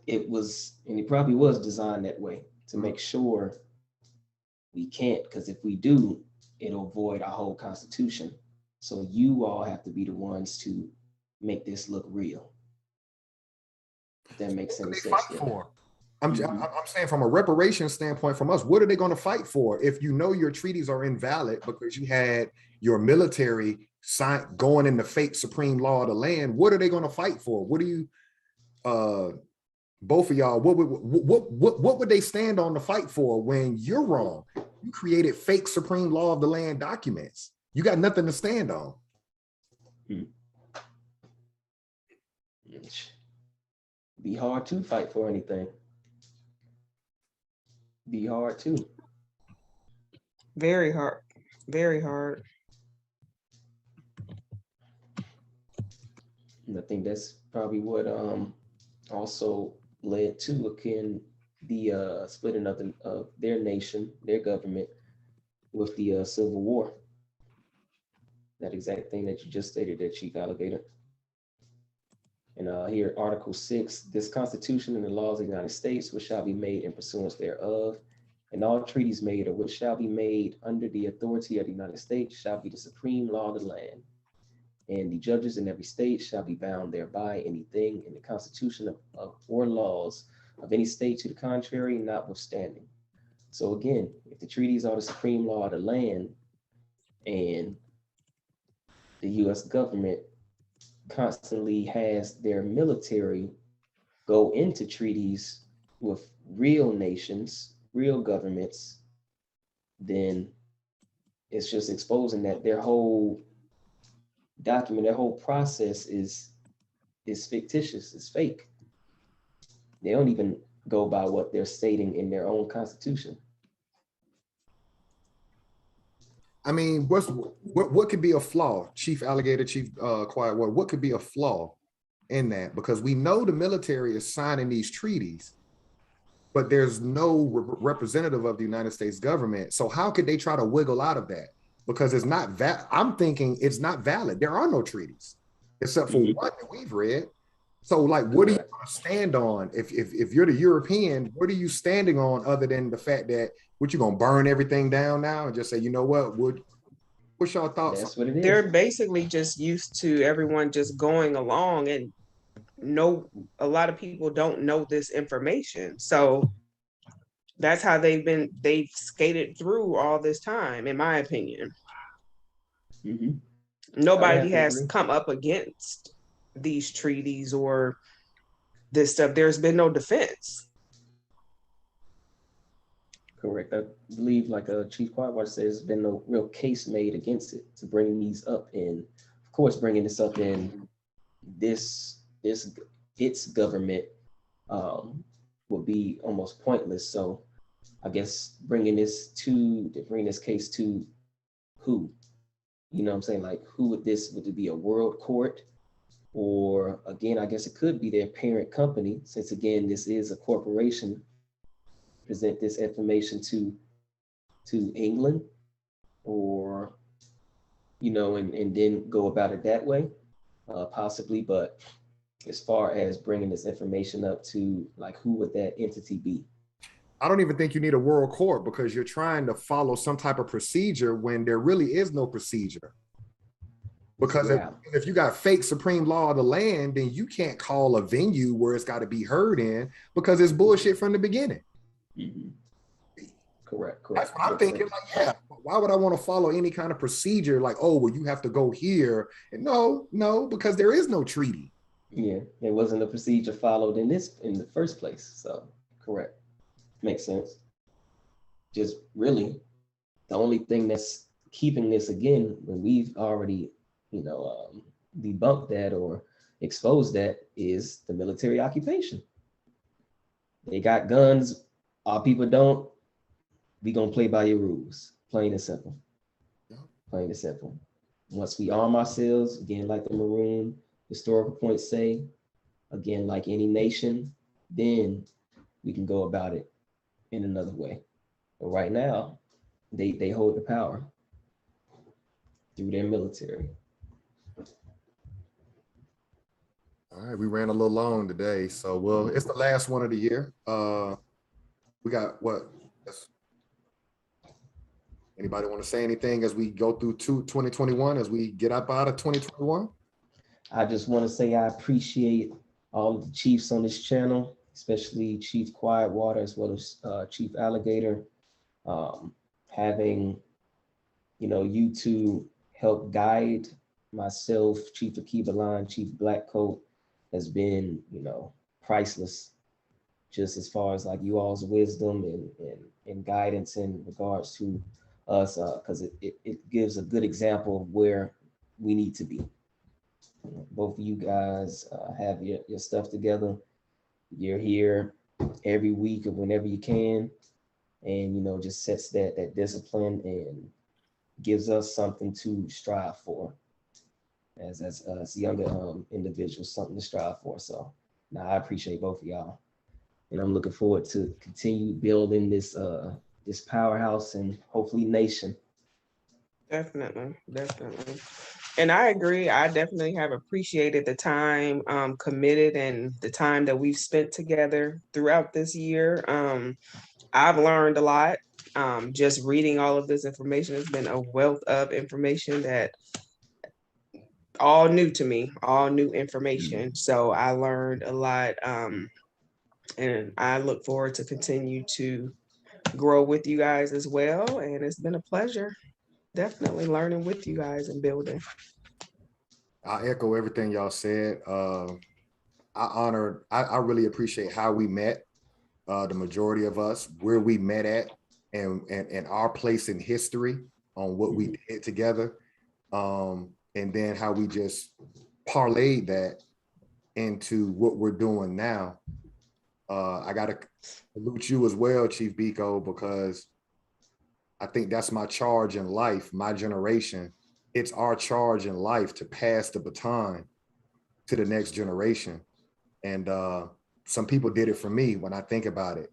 it was, and it probably was designed that way to make sure we can't, because if we do, it'll void our whole constitution. So you all have to be the ones to make this look real. If that makes any sense. For? I'm saying from a reparation standpoint from us, what are they going to fight for if you know your treaties are invalid because you had your military going in the fake supreme law of the land? What are they going to fight for? What do you, both of y'all, what would they stand on to fight for when you're wrong? You created fake supreme law of the land documents. You got nothing to stand on. Be hard to fight for anything. Be hard too. Very hard. Very hard. And I think that's probably what also led to the splitting of their nation, their government, with the Civil War. That exact thing that you just stated, that Chief Alligator. And here, Article 6, this Constitution and the laws of the United States, which shall be made in pursuance thereof, and all treaties made or which shall be made under the authority of the United States shall be the supreme law of the land. And the judges in every state shall be bound thereby. Anything in the Constitution or laws of any state to the contrary, notwithstanding. So again, if the treaties are the supreme law of the land, and the U.S. government constantly has their military go into treaties with real nations, real governments, then it's just exposing that their whole document, their whole process is fictitious, it's fake. They don't even go by what they're stating in their own constitution. I mean, what could be a flaw, Chief Alligator, Chief Quiet Word? What could be a flaw in that? Because we know the military is signing these treaties, but there's no representative of the United States government. So how could they try to wiggle out of that? Because it's not I'm thinking it's not valid. There are no treaties except for one that we've read. So like, what are you going to stand on? If you're the European, what are you standing on other than the fact that what you going to burn everything down now and just say, you know what, what's your thoughts? That's what it is. They're basically just used to everyone just going along, and a lot of people don't know this information. So that's how they've skated through all this time, in my opinion. Nobody has come up against these treaties or this stuff. There's been no defense. correct. I believe, like Chief Quadwater says, there's been no real case made against it to bring these up in, of course, bringing this up in this its government would be almost pointless. So I guess bringing this case to who, you know what I'm saying? Like, who would it be a world court? Or again, I guess it could be their parent company, since again, this is a corporation, present this information to England, or, you know, and then go about it that way, possibly. But as far as bringing this information up to, like, who would that entity be? I don't even think you need a world court, because you're trying to follow some type of procedure when there really is no procedure. Because if you got fake supreme law of the land, then you can't call a venue where it's got to be heard in, because it's bullshit from the beginning. Mm-hmm. Correct. That's what I'm thinking. Like, yeah, why would I want to follow any kind of procedure? Like, oh, well, you have to go here. And no, because there is no treaty. Yeah, there wasn't a procedure followed in the first place. So correct. Makes sense. Just really the only thing that's keeping this, again, when we've already, debunked that or exposed that, is the military occupation. They got guns, our people don't. We gonna play by your rules, plain and simple. Plain and simple. Once we arm ourselves, again, like the Maroon historical points say, again, like any nation, then we can go about it in another way. But right now, they hold the power through their military. All right, we ran a little long today, so well, it's the last one of the year. We got what? Anybody want to say anything as we go through 2021, as we get up out of 2021? I just want to say I appreciate all of the chiefs on this channel, especially Chief Quietwater as well as Chief Alligator, having you two help guide myself, Chief Akibalan, Chief Blackcoat, has been priceless, just as far as like you all's wisdom and guidance in regards to us, because it gives a good example of where we need to be. Both of you guys have your stuff together. You're here every week or whenever you can, and just sets that discipline and gives us something to strive for as younger individuals, something to strive for. So now I appreciate both of y'all, and I'm looking forward to continue building this this powerhouse and hopefully nation. Definitely. And I agree. I definitely have appreciated the time committed and the time that we've spent together throughout this year. I've learned a lot. Just reading all of this information has been a wealth of information that all new to me, all new information. So I learned a lot, and I look forward to continue to grow with you guys as well. And it's been a pleasure, definitely learning with you guys and building. I echo everything y'all said. I really appreciate how we met, the majority of us, where we met at, and our place in history on what we did together. And then how we just parlayed that into what we're doing now. I gotta salute you as well, Chief Biko, because I think that's my charge in life, my generation. It's our charge in life to pass the baton to the next generation. And some people did it for me. When I think about it,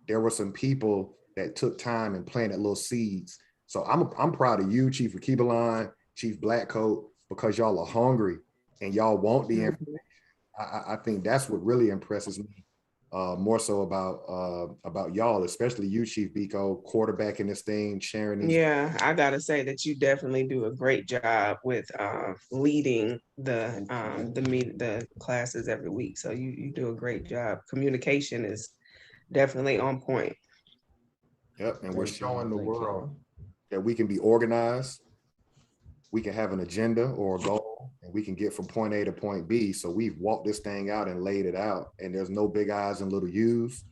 there were some people that took time and planted little seeds. So I'm proud of you, Chief Akibalan, Chief Blackcoat, because y'all are hungry and y'all want the information. I think that's what really impresses me, more so about y'all, especially you, Chief Biko, quarterbacking this thing, sharing these. Yeah, I gotta say that you definitely do a great job with leading the classes every week. So you do a great job. Communication is definitely on point. Yep, and we're showing the world that we can be organized, we can have an agenda or a goal, and we can get from point A to point B. So we've walked this thing out and laid it out, and there's no big I's and little U's.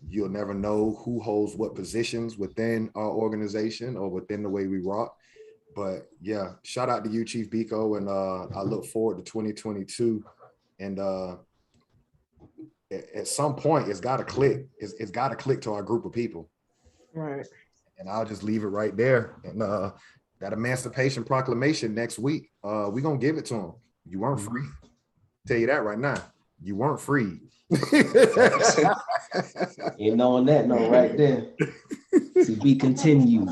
You'll never know who holds what positions within our organization or within the way we rock. But yeah, shout out to you, Chief Biko, and I look forward to 2022. And at some point, it's got to click. It's got to click to our group of people. Right. And I'll just leave it right there. And that Emancipation Proclamation next week, we're going to give it to them. You weren't free. Tell you that right now. You weren't free. And on that note right there, to be continued.